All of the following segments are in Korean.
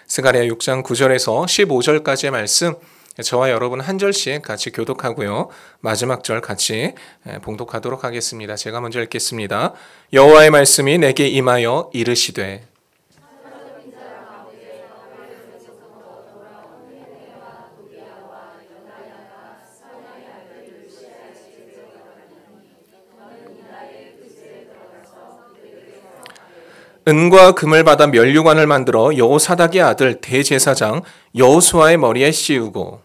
스가랴 6장 9절에서 15절까지의 말씀, 저와 여러분 한 절씩 같이 교독하고요. 마지막 절 같이 봉독하도록 하겠습니다. 제가 먼저 읽겠습니다. 여호와의 말씀이 내게 임하여 이르시되 은과 금을 받아 면류관을 만들어 여호사닥의 아들 대제사장 여호수아의 머리에 씌우고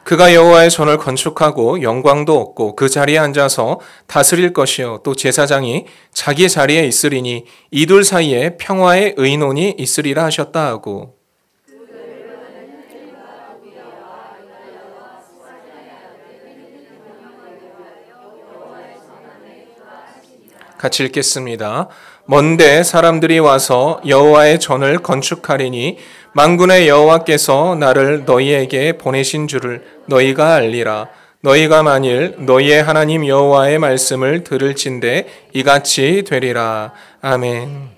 그가 여호와의 전을 건축하고 영광도 얻고 그 자리에 앉아서 다스릴 것이요 또 제사장이 자기 자리에 있으리니 이 둘 사이에 평화의 의논이 있으리라 하셨다 하고 같이 읽겠습니다. 먼데 사람들이 와서 여호와의 전을 건축하리니 만군의 여호와께서 나를 너희에게 보내신 줄을 너희가 알리라. 너희가 만일 너희의 하나님 여호와의 말씀을 들을진대 이같이 되리라. 아멘.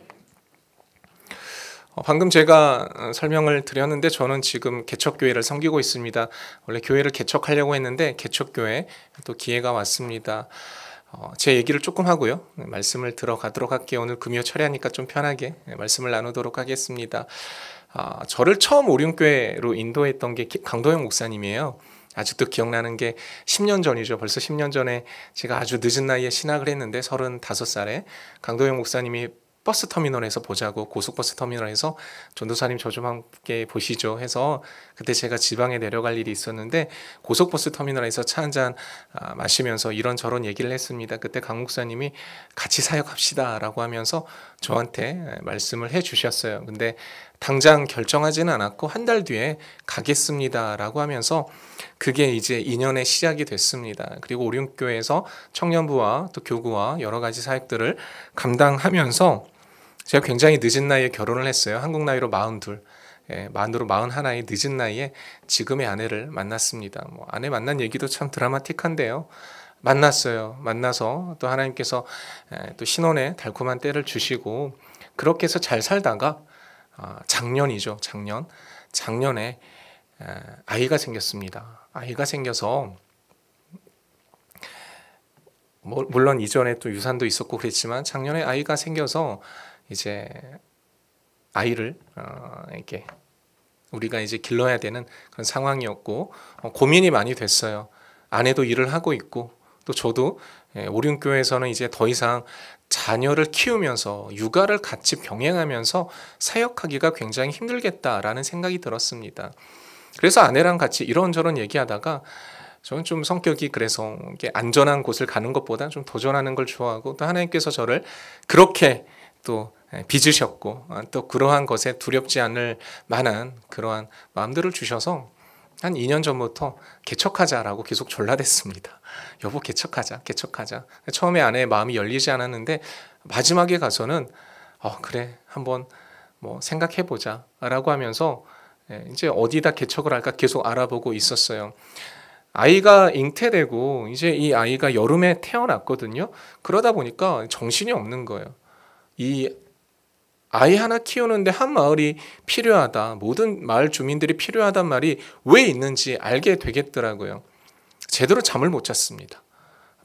방금 제가 설명을 드렸는데 저는 지금 개척교회를 섬기고 있습니다. 원래 교회를 개척하려고 했는데 개척교회 또 기회가 왔습니다. 제 얘기를 조금 하고요. 말씀을 들어가도록 할게요. 오늘 금요 철야니까 좀 편하게 말씀을 나누도록 하겠습니다. 저를 처음 오륜교회로 인도했던 게 강도영 목사님이에요. 아직도 기억나는 게 10년 전이죠. 벌써 10년 전에 제가 아주 늦은 나이에 신학을 했는데 35살에 강도영 목사님이 버스 터미널에서 보자고 고속버스 터미널에서 전도사님 저 좀 함께 보시죠 해서 그때 제가 지방에 내려갈 일이 있었는데 고속버스 터미널에서 차 한잔 마시면서 이런저런 얘기를 했습니다. 그때 강 목사님이 같이 사역합시다 라고 하면서 저한테 말씀을 해 주셨어요. 근데 당장 결정하지는 않았고 한 달 뒤에 가겠습니다 라고 하면서 그게 이제 2년의 시작이 됐습니다. 그리고 오륜교회에서 청년부와 또 교구와 여러 가지 사역들을 감당하면서 제가 굉장히 늦은 나이에 결혼을 했어요. 한국 나이로 42, 만으로 41의 늦은 나이에 지금의 아내를 만났습니다. 아내 만난 얘기도 참 드라마틱한데요. 만났어요. 만나서 또 하나님께서 또 신혼의 달콤한 때를 주시고 그렇게 해서 잘 살다가 작년이죠. 작년에 아이가 생겼습니다. 아이가 생겨서 물론 이전에 또 유산도 있었고 그랬지만 작년에 아이가 생겨서 이제 아이를 이렇게 우리가 이제 길러야 되는 그런 상황이었고 고민이 많이 됐어요. 아내도 일을 하고 있고 또 저도 오륜교회에서는 이제 더 이상 자녀를 키우면서 육아를 같이 병행하면서 사역하기가 굉장히 힘들겠다라는 생각이 들었습니다. 그래서 아내랑 같이 이런저런 얘기하다가 저는 좀 성격이 그래서 이렇게 안전한 곳을 가는 것보다 좀 도전하는 걸 좋아하고 또 하나님께서 저를 그렇게 또 빚으셨고 또 그러한 것에 두렵지 않을 만한 그러한 마음들을 주셔서 한 2년 전부터 개척하자라고 계속 졸라댔습니다. 여보 개척하자. 처음에 아내의 마음이 열리지 않았는데 마지막에 가서는 그래 한번 생각해보자 라고 하면서 이제 어디다 개척을 할까 계속 알아보고 있었어요. 아이가 잉태되고 이제 이 아이가 여름에 태어났거든요. 그러다 보니까 정신이 없는 거예요. 이 아이 하나 키우는데 한 마을이 필요하다. 모든 마을 주민들이 필요하단 말이 왜 있는지 알게 되겠더라고요. 제대로 잠을 못 잤습니다.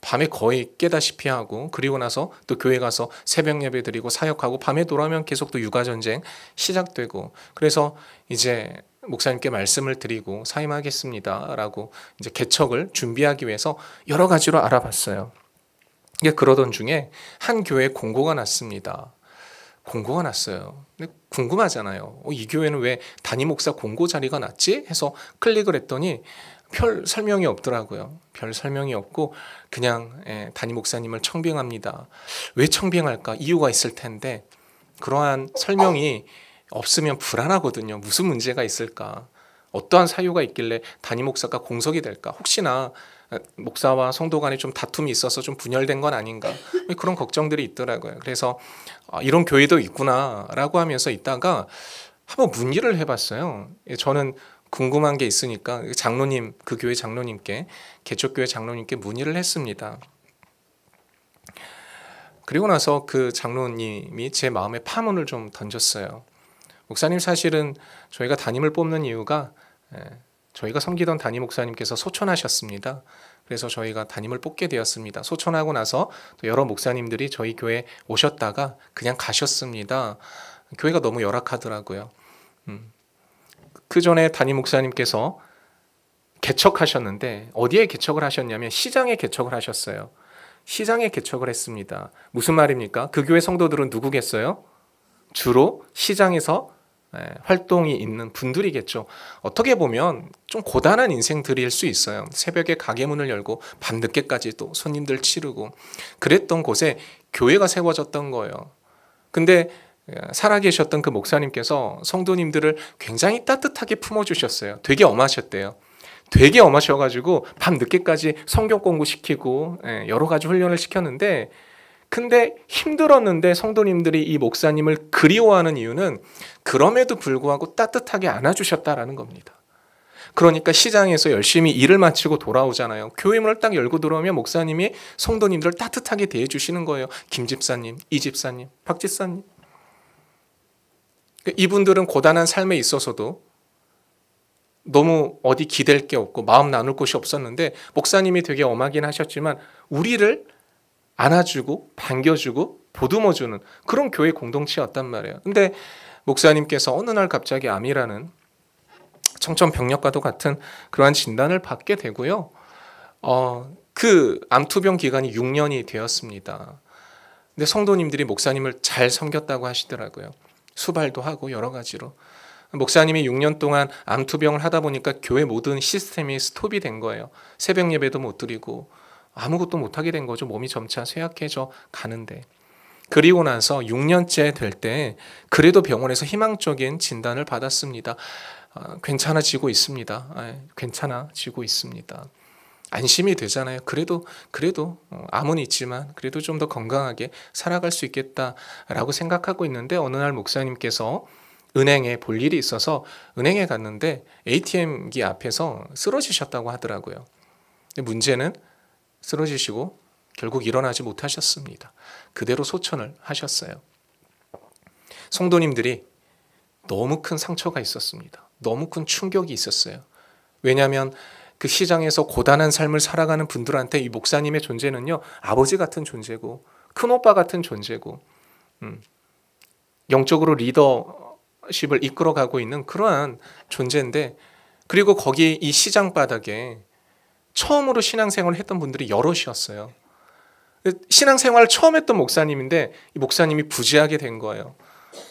밤에 거의 깨다시피 하고 그리고 나서 또 교회 가서 새벽 예배 드리고 사역하고 밤에 돌아오면 계속 또 육아전쟁 시작되고 그래서 이제 목사님께 말씀을 드리고 사임하겠습니다 라고 이제 개척을 준비하기 위해서 여러 가지로 알아봤어요. 이게 그러던 중에 한 교회에 공고가 났습니다. 공고가 났어요. 근데 궁금하잖아요. 이 교회는 왜 담임 목사 공고 자리가 났지? 해서 클릭을 했더니 별 설명이 없더라고요. 별 설명이 없고 그냥 담임 목사님을 청빙합니다. 왜 청빙할까? 이유가 있을 텐데 그러한 설명이 없으면 불안하거든요. 무슨 문제가 있을까? 어떠한 사유가 있길래 담임 목사가 공석이 될까? 혹시나 목사와 성도 간에 좀 다툼이 있어서 좀 분열된 건 아닌가? 그런 걱정들이 있더라고요. 그래서 이런 교회도 있구나라고 하면서 있다가 한번 문의를 해봤어요. 저는 궁금한 게 있으니까 장로님, 그 교회 장로님께, 개척교회 장로님께 문의를 했습니다. 그리고 나서 그 장로님이 제 마음에 파문을 좀 던졌어요. 목사님, 사실은 저희가 담임을 뽑는 이유가 저희가 섬기던 담임 목사님께서 소천하셨습니다. 그래서 저희가 담임을 뽑게 되었습니다. 소천하고 나서 또 여러 목사님들이 저희 교회에 오셨다가 그냥 가셨습니다. 교회가 너무 열악하더라고요. 그 전에 담임 목사님께서 개척하셨는데 어디에 개척을 하셨냐면 시장에 개척을 하셨어요. 시장에 개척을 했습니다. 무슨 말입니까? 그 교회 성도들은 누구겠어요? 주로 시장에서 활동이 있는 분들이겠죠. 어떻게 보면 좀 고단한 인생들일 수 있어요. 새벽에 가게 문을 열고 밤늦게까지 또 손님들 치르고 그랬던 곳에 교회가 세워졌던 거예요. 근데 살아계셨던 그 목사님께서 성도님들을 굉장히 따뜻하게 품어주셨어요. 되게 엄하셨대요. 되게 엄하셔가지고 밤늦게까지 성경 공부시키고 여러 가지 훈련을 시켰는데, 근데 힘들었는데 성도님들이 이 목사님을 그리워하는 이유는 그럼에도 불구하고 따뜻하게 안아주셨다라는 겁니다. 그러니까 시장에서 열심히 일을 마치고 돌아오잖아요. 교회 문을 딱 열고 들어오면 목사님이 성도님들을 따뜻하게 대해주시는 거예요. 김 집사님, 이 집사님, 박 집사님. 이분들은 고단한 삶에 있어서도 너무 어디 기댈 게 없고 마음 나눌 곳이 없었는데 목사님이 되게 엄하긴 하셨지만 우리를 안아주고 반겨주고 보듬어주는 그런 교회 공동체였단 말이에요. 근데 목사님께서 어느 날 갑자기 암이라는 청천벽력과도 같은 그러한 진단을 받게 되고요. 그 암투병 기간이 6년이 되었습니다. 근데 성도님들이 목사님을 잘 섬겼다고 하시더라고요. 수발도 하고 여러 가지로. 목사님이 6년 동안 암투병을 하다 보니까 교회 모든 시스템이 스톱이 된 거예요. 새벽 예배도 못 드리고 아무것도 못하게 된 거죠. 몸이 점차 쇠약해져 가는데. 그리고 나서 6년째 될 때 그래도 병원에서 희망적인 진단을 받았습니다. 괜찮아지고 있습니다. 괜찮아지고 있습니다. 안심이 되잖아요. 그래도 암은 있지만 그래도 좀 더 건강하게 살아갈 수 있겠다라고 생각하고 있는데 어느 날 목사님께서 은행에 볼 일이 있어서 은행에 갔는데 ATM기 앞에서 쓰러지셨다고 하더라고요. 근데 문제는 쓰러지시고 결국 일어나지 못하셨습니다. 그대로 소천을 하셨어요. 성도님들이 너무 큰 상처가 있었습니다. 너무 큰 충격이 있었어요. 왜냐하면 그 시장에서 고단한 삶을 살아가는 분들한테 이 목사님의 존재는요, 아버지 같은 존재고 큰오빠 같은 존재고 영적으로 리더십을 이끌어가고 있는 그러한 존재인데, 그리고 거기 이 시장 바닥에 처음으로 신앙생활을 했던 분들이 여럿이었어요. 신앙생활을 처음 했던 목사님인데 이 목사님이 부재하게 된 거예요.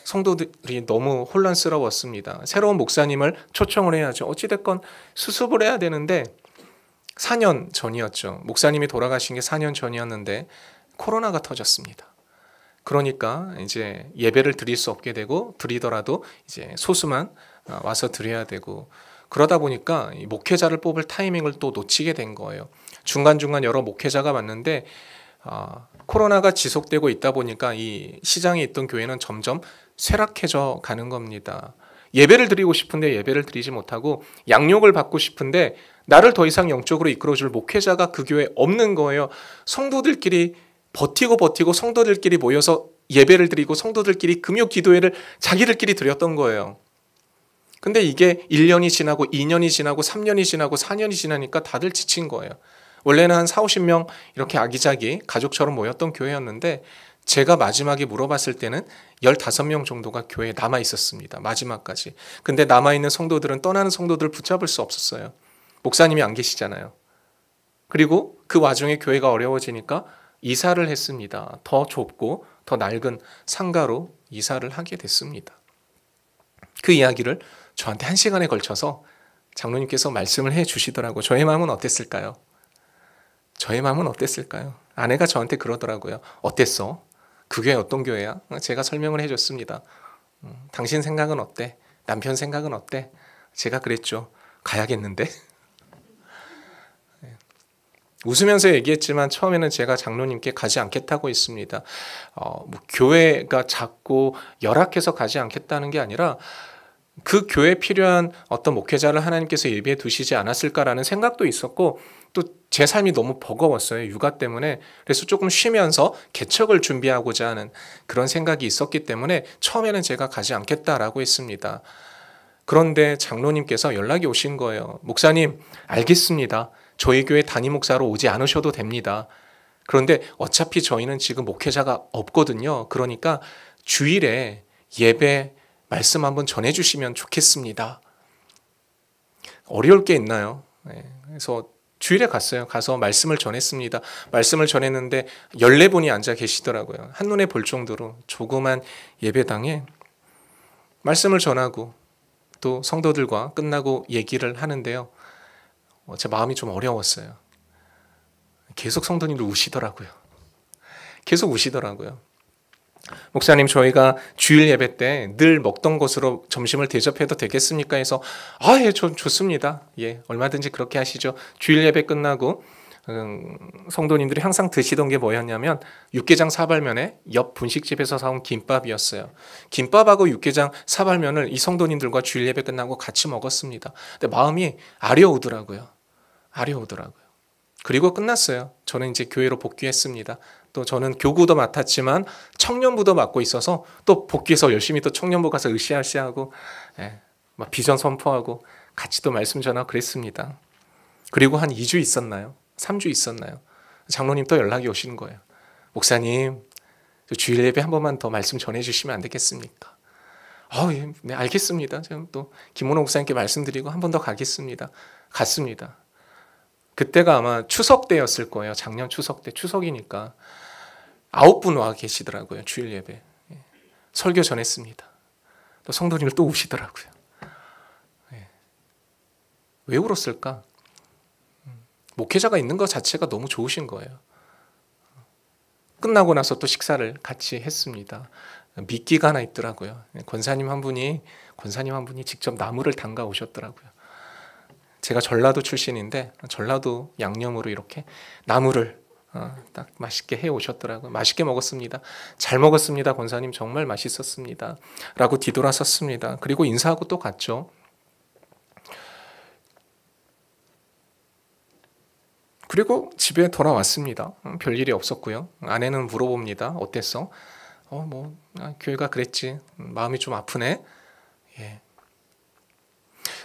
성도들이 너무 혼란스러웠습니다. 새로운 목사님을 초청을 해야죠. 어찌됐건 수습을 해야 되는데 4년 전이었죠. 목사님이 돌아가신 게 4년 전이었는데 코로나가 터졌습니다. 그러니까 이제 예배를 드릴 수 없게 되고 드리더라도 이제 소수만 와서 드려야 되고, 그러다 보니까 이 목회자를 뽑을 타이밍을 또 놓치게 된 거예요. 중간중간 여러 목회자가 왔는데 코로나가 지속되고 있다 보니까 이 시장에 있던 교회는 점점 쇠락해져 가는 겁니다. 예배를 드리고 싶은데 예배를 드리지 못하고 양육을 받고 싶은데 나를 더 이상 영적으로 이끌어줄 목회자가 그 교회에 없는 거예요. 성도들끼리 버티고 성도들끼리 모여서 예배를 드리고 성도들끼리 금요 기도회를 자기들끼리 드렸던 거예요. 근데 이게 1년이 지나고 2년이 지나고 3년이 지나고 4년이 지나니까 다들 지친 거예요. 원래는 한 40-50명 이렇게 아기자기 가족처럼 모였던 교회였는데 제가 마지막에 물어봤을 때는 15명 정도가 교회에 남아 있었습니다. 마지막까지. 근데 남아있는 성도들은 떠나는 성도들을 붙잡을 수 없었어요. 목사님이 안 계시잖아요. 그리고 그 와중에 교회가 어려워지니까 이사를 했습니다. 더 좁고 더 낡은 상가로 이사를 하게 됐습니다. 그 이야기를 저한테 1시간에 걸쳐서 장로님께서 말씀을 해 주시더라고요. 저의 마음은 어땠을까요? 저의 마음은 어땠을까요? 아내가 저한테 그러더라고요. 어땠어? 그 교회 어떤 교회야? 제가 설명을 해줬습니다. 당신 생각은 어때? 남편 생각은 어때? 제가 그랬죠. 가야겠는데? 웃으면서 얘기했지만 처음에는 제가 장로님께 가지 않겠다고 했습니다. 교회가 작고 열악해서 가지 않겠다는 게 아니라 그 교회에 필요한 어떤 목회자를 하나님께서 예비해 두시지 않았을까라는 생각도 있었고, 또 제 삶이 너무 버거웠어요. 육아 때문에. 그래서 조금 쉬면서 개척을 준비하고자 하는 그런 생각이 있었기 때문에 처음에는 제가 가지 않겠다라고 했습니다. 그런데 장로님께서 연락이 오신 거예요. 목사님, 알겠습니다. 저희 교회 담임 목사로 오지 않으셔도 됩니다. 그런데 어차피 저희는 지금 목회자가 없거든요. 그러니까 주일에 예배 말씀 한번 전해주시면 좋겠습니다. 어려울 게 있나요? 그래서 주일에 갔어요. 가서 말씀을 전했습니다. 말씀을 전했는데 14분이 앉아 계시더라고요. 한눈에 볼 정도로 조그만 예배당에 말씀을 전하고 또 성도들과 끝나고 얘기를 하는데요. 제 마음이 좀 어려웠어요. 계속 성도님들 우시더라고요. 계속 우시더라고요. 목사님, 저희가 주일 예배 때 늘 먹던 것으로 점심을 대접해도 되겠습니까? 해서 예, 좋습니다. 예, 얼마든지 그렇게 하시죠. 주일 예배 끝나고 성도님들이 항상 드시던 게 뭐였냐면 육개장 사발면에 옆 분식집에서 사온 김밥이었어요. 김밥하고 육개장 사발면을 이 성도님들과 주일 예배 끝나고 같이 먹었습니다. 근데 마음이 아려오더라고요. 그리고 끝났어요. 저는 이제 교회로 복귀했습니다. 또 저는 교구도 맡았지만 청년부도 맡고 있어서 또 복귀해서 열심히 또 청년부 가서 으쌰으쌰하고 막 비전 선포하고 같이 또 말씀 전하고 그랬습니다. 그리고 한 2주 있었나요? 3주 있었나요? 장로님 또 연락이 오시는 거예요. 목사님, 주일 예배 한 번만 더 말씀 전해주시면 안 되겠습니까? 예, 네, 알겠습니다. 제가 또 김원호 목사님께 말씀드리고 한 번 더 가겠습니다. 갔습니다. 그때가 아마 추석 때였을 거예요. 작년 추석 때. 추석이니까 9분 와 계시더라고요. 주일 예배. 설교 전했습니다. 또 성도님을 또 우시더라고요. 왜 울었을까? 목회자가 있는 것 자체가 너무 좋으신 거예요. 끝나고 나서 또 식사를 같이 했습니다. 미끼가 하나 있더라고요. 권사님 한 분이 직접 나무를 담가 오셨더라고요. 제가 전라도 출신인데 전라도 양념으로 이렇게 나무를 딱 맛있게 해 오셨더라고요. 맛있게 먹었습니다. 잘 먹었습니다. 권사님 정말 맛있었습니다. 라고 뒤돌아섰습니다. 그리고 인사하고 또 갔죠. 그리고 집에 돌아왔습니다. 별일이 없었고요. 아내는 물어봅니다. 어땠어? 교회가 그랬지. 마음이 좀 아프네. 예.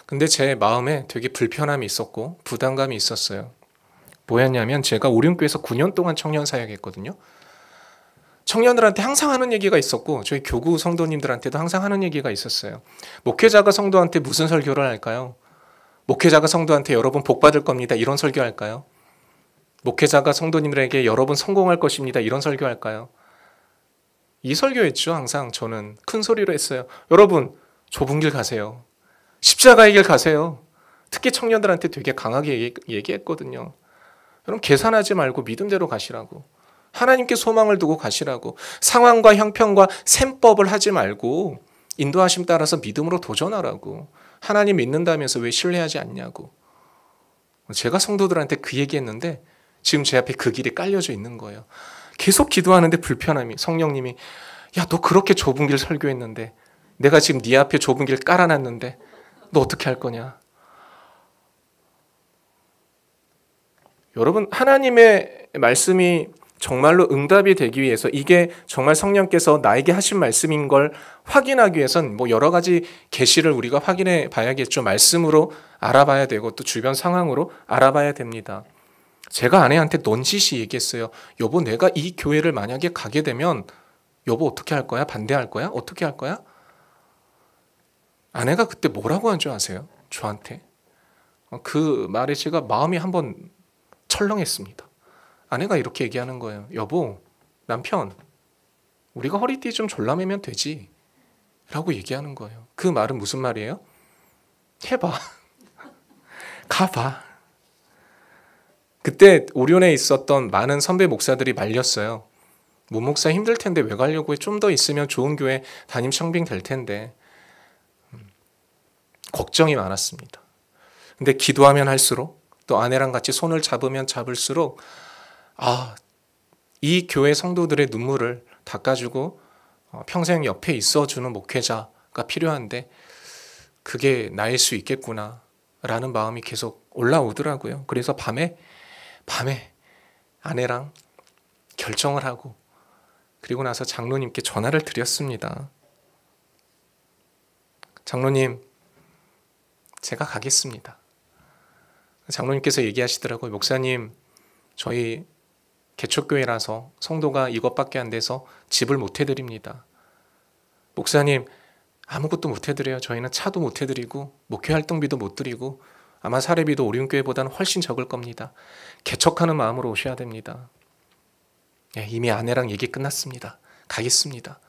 근데 제 마음에 되게 불편함이 있었고 부담감이 있었어요. 뭐였냐면 제가 오륜교에서 9년 동안 청년 사역했거든요. 청년들한테 항상 하는 얘기가 있었고 저희 교구 성도님들한테도 항상 하는 얘기가 있었어요. 목회자가 성도한테 무슨 설교를 할까요? 목회자가 성도한테 여러분 복 받을 겁니다. 이런 설교할까요? 목회자가 성도님들에게 여러분 성공할 것입니다. 이런 설교할까요? 이 설교했죠. 항상 저는 큰 소리로 했어요. 여러분 좁은 길 가세요. 십자가의 길 가세요. 특히 청년들한테 되게 강하게 얘기했거든요. 여러분 계산하지 말고 믿음대로 가시라고. 하나님께 소망을 두고 가시라고. 상황과 형편과 셈법을 하지 말고 인도하심 따라서 믿음으로 도전하라고. 하나님 믿는다면서 왜 신뢰하지 않냐고. 제가 성도들한테 그 얘기했는데 지금 제 앞에 그 길이 깔려져 있는 거예요. 계속 기도하는데 불편함이. 성령님이 야, 너 그렇게 좁은 길 설교했는데 내가 지금 네 앞에 좁은 길 깔아놨는데 너 어떻게 할 거냐. 여러분 하나님의 말씀이 정말로 응답이 되기 위해서 이게 정말 성령께서 나에게 하신 말씀인 걸 확인하기 위해선 여러 가지 계시를 우리가 확인해 봐야겠죠. 말씀으로 알아봐야 되고 또 주변 상황으로 알아봐야 됩니다. 제가 아내한테 넌지시 얘기했어요. 여보, 내가 이 교회를 만약에 가게 되면 여보 어떻게 할 거야? 반대할 거야? 어떻게 할 거야? 아내가 그때 뭐라고 한 줄 아세요? 저한테. 그 말에 제가 마음이 한번 철렁했습니다. 아내가 이렇게 얘기하는 거예요. 여보, 남편, 우리가 허리띠 좀 졸라매면 되지. 라고 얘기하는 거예요. 그 말은 무슨 말이에요? 해봐. 가봐. 그때 오륜에 있었던 많은 선배 목사들이 말렸어요. 문 목사 힘들 텐데 왜 가려고 해? 좀 더 있으면 좋은 교회 담임 청빙 될 텐데. 걱정이 많았습니다. 근데 기도하면 할수록 또 아내랑 같이 손을 잡으면 잡을수록 이 교회 성도들의 눈물을 닦아주고 평생 옆에 있어주는 목회자가 필요한데 그게 나일 수 있겠구나 라는 마음이 계속 올라오더라고요. 그래서 밤에 아내랑 결정을 하고 그리고 나서 장로님께 전화를 드렸습니다. 장로님, 제가 가겠습니다. 장로님께서 얘기하시더라고요. 목사님, 저희 개척교회라서 성도가 이것밖에 안 돼서 집을 못 해드립니다. 목사님, 아무것도 못 해드려요. 저희는 차도 못 해드리고 목회 활동비도 못 드리고 아마 사례비도 오륜교회보다는 훨씬 적을 겁니다. 개척하는 마음으로 오셔야 됩니다. 예, 이미 아내랑 얘기 끝났습니다. 가겠습니다.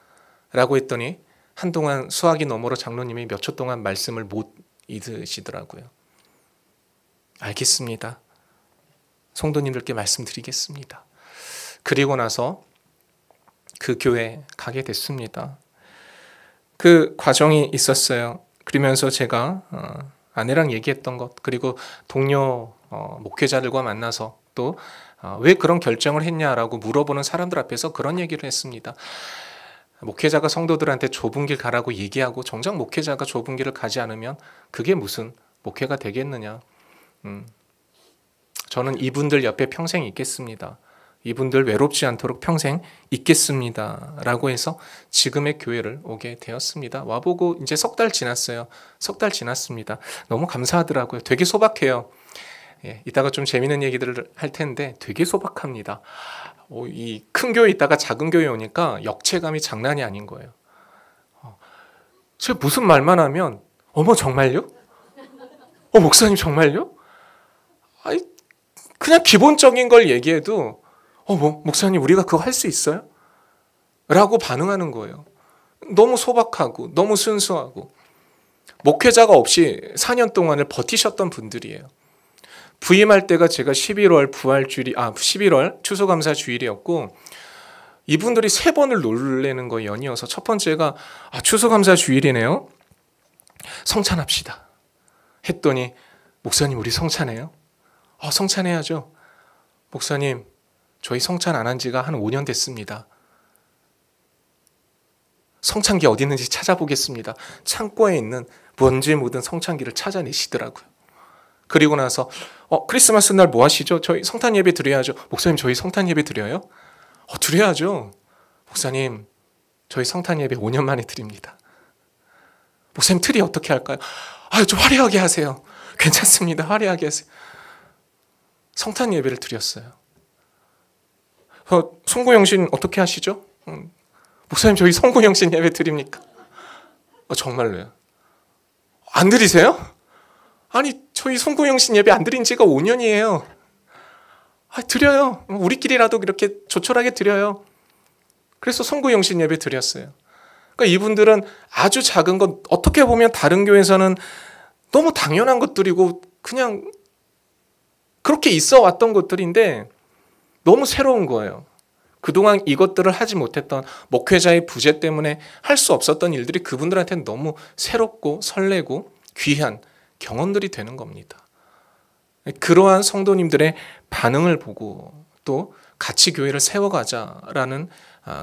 라고 했더니 한동안 수화기 너머로 장로님이 몇 초 동안 말씀을 못 잊으시더라고요. 알겠습니다. 성도님들께 말씀드리겠습니다. 그리고 나서 그 교회에 가게 됐습니다. 그 과정이 있었어요. 그러면서 제가 아내랑 얘기했던 것, 그리고 동료 목회자들과 만나서 또 왜 그런 결정을 했냐라고 물어보는 사람들 앞에서 그런 얘기를 했습니다. 목회자가 성도들한테 좁은 길 가라고 얘기하고 정작 목회자가 좁은 길을 가지 않으면 그게 무슨 목회가 되겠느냐. 저는 이분들 옆에 평생 있겠습니다. 이분들 외롭지 않도록 평생 있겠습니다. 라고 해서 지금의 교회를 오게 되었습니다. 와보고 이제 석 달 지났어요. 석 달 지났습니다. 너무 감사하더라고요. 되게 소박해요. 예, 이따가 좀 재미있는 얘기들을 할 텐데 되게 소박합니다. 이 큰 교회 있다가 작은 교회 오니까 역체감이 장난이 아닌 거예요. 제가 무슨 말만 하면 어머 정말요? 목사님 정말요? 아니, 그냥 기본적인 걸 얘기해도 목사님 우리가 그거 할 수 있어요? 라고 반응하는 거예요. 너무 소박하고 너무 순수하고 목회자가 없이 4년 동안을 버티셨던 분들이에요. 부임할 때가 제가 11월 부활주일이 11월 추수감사 주일이었고 이분들이 3번을 놀래는 거 연이어서 첫 번째가 추수감사 주일이네요. 성찬합시다. 했더니 목사님 우리 성찬해요? 성찬해야죠. 목사님 저희 성찬 안 한 지가 한 5년 됐습니다. 성찬기 어디 있는지 찾아보겠습니다. 창고에 있는 먼지 묻은 성찬기를 찾아내시더라고요. 그리고 나서 크리스마스 날 뭐 하시죠? 저희 성탄 예배 드려야죠. 목사님 저희 성탄 예배 드려요? 드려야죠. 목사님 저희 성탄 예배 5년 만에 드립니다. 목사님 트리 어떻게 할까요? 좀 화려하게 하세요. 괜찮습니다. 화려하게 하세요. 성탄 예배를 드렸어요. 송구영신 어떻게 하시죠? 목사님 저희 송구영신 예배 드립니까? 정말로요? 안 드리세요? 아니 저희 송구영신 예배 안 드린 지가 5년이에요. 드려요. 우리끼리라도 이렇게 조촐하게 드려요. 그래서 송구영신 예배 드렸어요. 그러니까 이분들은 아주 작은 것, 어떻게 보면 다른 교회에서는 너무 당연한 것들이고 그냥 그렇게 있어 왔던 것들인데 너무 새로운 거예요. 그동안 이것들을 하지 못했던 목회자의 부재 때문에 할 수 없었던 일들이 그분들한테는 너무 새롭고 설레고 귀한 경험들이 되는 겁니다. 그러한 성도님들의 반응을 보고 또 같이 교회를 세워가자라는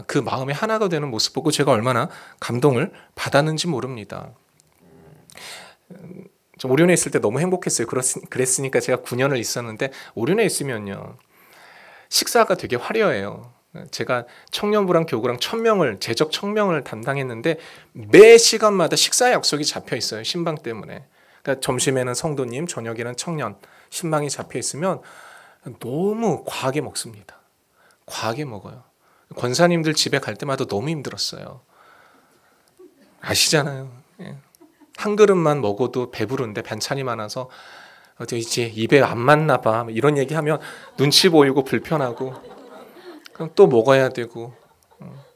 그 마음의 하나가 되는 모습 보고 제가 얼마나 감동을 받았는지 모릅니다. 저 오륜에 있을 때 너무 행복했어요. 그랬으니까 제가 9년을 있었는데 오륜에 있으면요. 식사가 되게 화려해요. 제가 청년부랑 교구랑 재적 1000명을 담당했는데 매 시간마다 식사 약속이 잡혀 있어요. 신방 때문에. 그러니까 점심에는 성도님, 저녁에는 청년, 신방이 잡혀 있으면 너무 과하게 먹습니다. 과하게 먹어요. 권사님들 집에 갈 때마다 너무 힘들었어요. 아시잖아요. 한 그릇만 먹어도 배부른데 반찬이 많아서 이제 입에 안 맞나 봐 이런 얘기하면 눈치 보이고 불편하고 그럼 또 먹어야 되고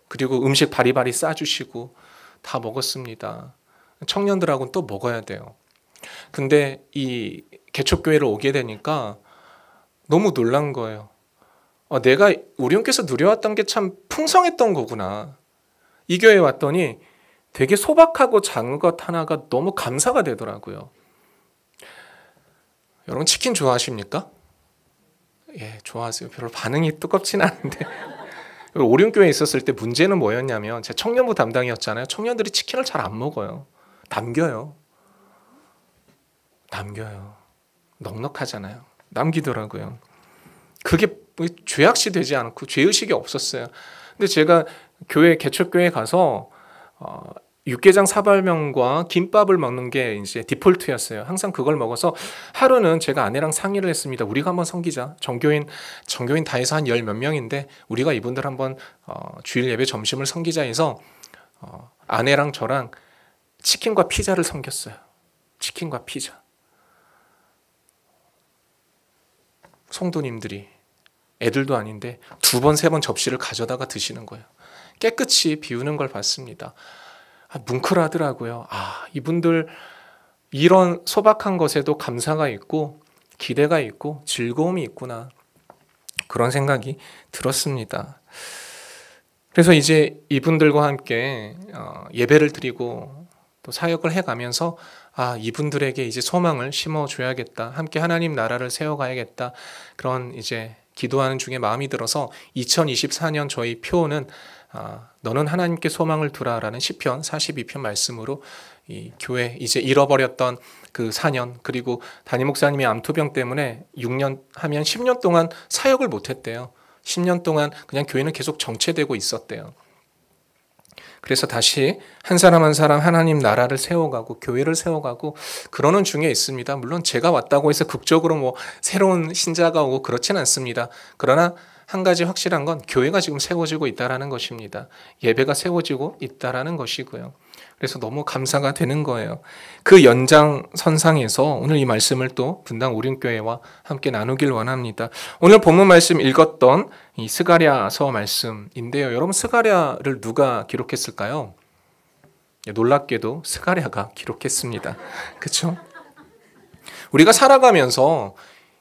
그리고 음식 바리바리 싸주시고 다 먹었습니다. 청년들하고는 또 먹어야 돼요. 근데 이 개척교회를 오게 되니까 너무 놀란 거예요. 내가 우리온께서 누려왔던 게 참 풍성했던 거구나. 이 교회에 왔더니 되게 소박하고 작은 것 하나가 너무 감사가 되더라고요. 여러분 치킨 좋아하십니까? 예, 좋아하세요. 별로 반응이 뜨겁진 않은데 오륜교회에 있었을 때 문제는 뭐였냐면 제가 청년부 담당이었잖아요. 청년들이 치킨을 잘 안 먹어요. 남겨요. 남겨요. 넉넉하잖아요. 남기더라고요. 그게 죄악시 되지 않고 죄의식이 없었어요. 근데 제가 개척교회 가서 육개장 사발면과 김밥을 먹는 게 이제 디폴트였어요. 항상 그걸 먹어서 하루는 제가 아내랑 상의를 했습니다. 우리가 한번 섬기자. 정교인 다 해서 한 열 몇 명인데 우리가 이분들 한번 주일 예배 점심을 섬기자 해서 아내랑 저랑 치킨과 피자를 섬겼어요. 치킨과 피자. 성도님들이 애들도 아닌데 2번, 3번 접시를 가져다가 드시는 거예요. 깨끗이 비우는 걸 봤습니다. 뭉클하더라고요. 이분들 이런 소박한 것에도 감사가 있고 기대가 있고 즐거움이 있구나. 그런 생각이 들었습니다. 그래서 이제 이분들과 함께 예배를 드리고 또 사역을 해가면서 이분들에게 이제 소망을 심어줘야겠다. 함께 하나님 나라를 세워가야겠다. 그런 이제 기도하는 중에 마음이 들어서 2024년 저희 표는 너는 하나님께 소망을 두라라는 시편 42편 말씀으로 이 교회 이제 잃어버렸던 그 4년 그리고 담임 목사님이 암투병 때문에 6년 하면 10년 동안 사역을 못했대요. 10년 동안 그냥 교회는 계속 정체되고 있었대요. 그래서 다시 한 사람 한 사람 하나님 나라를 세워가고 교회를 세워가고 그러는 중에 있습니다. 물론 제가 왔다고 해서 극적으로 새로운 신자가 오고 그렇진 않습니다. 그러나 한 가지 확실한 건 교회가 지금 세워지고 있다는 것입니다. 예배가 세워지고 있다는 것이고요. 그래서 너무 감사가 되는 거예요. 그 연장선상에서 오늘 이 말씀을 또 분당 우림교회와 함께 나누길 원합니다. 오늘 본문 말씀 읽었던 이 스가랴서 말씀인데요. 여러분 스가랴를 누가 기록했을까요? 놀랍게도 스가랴가 기록했습니다. 그렇죠? 우리가 살아가면서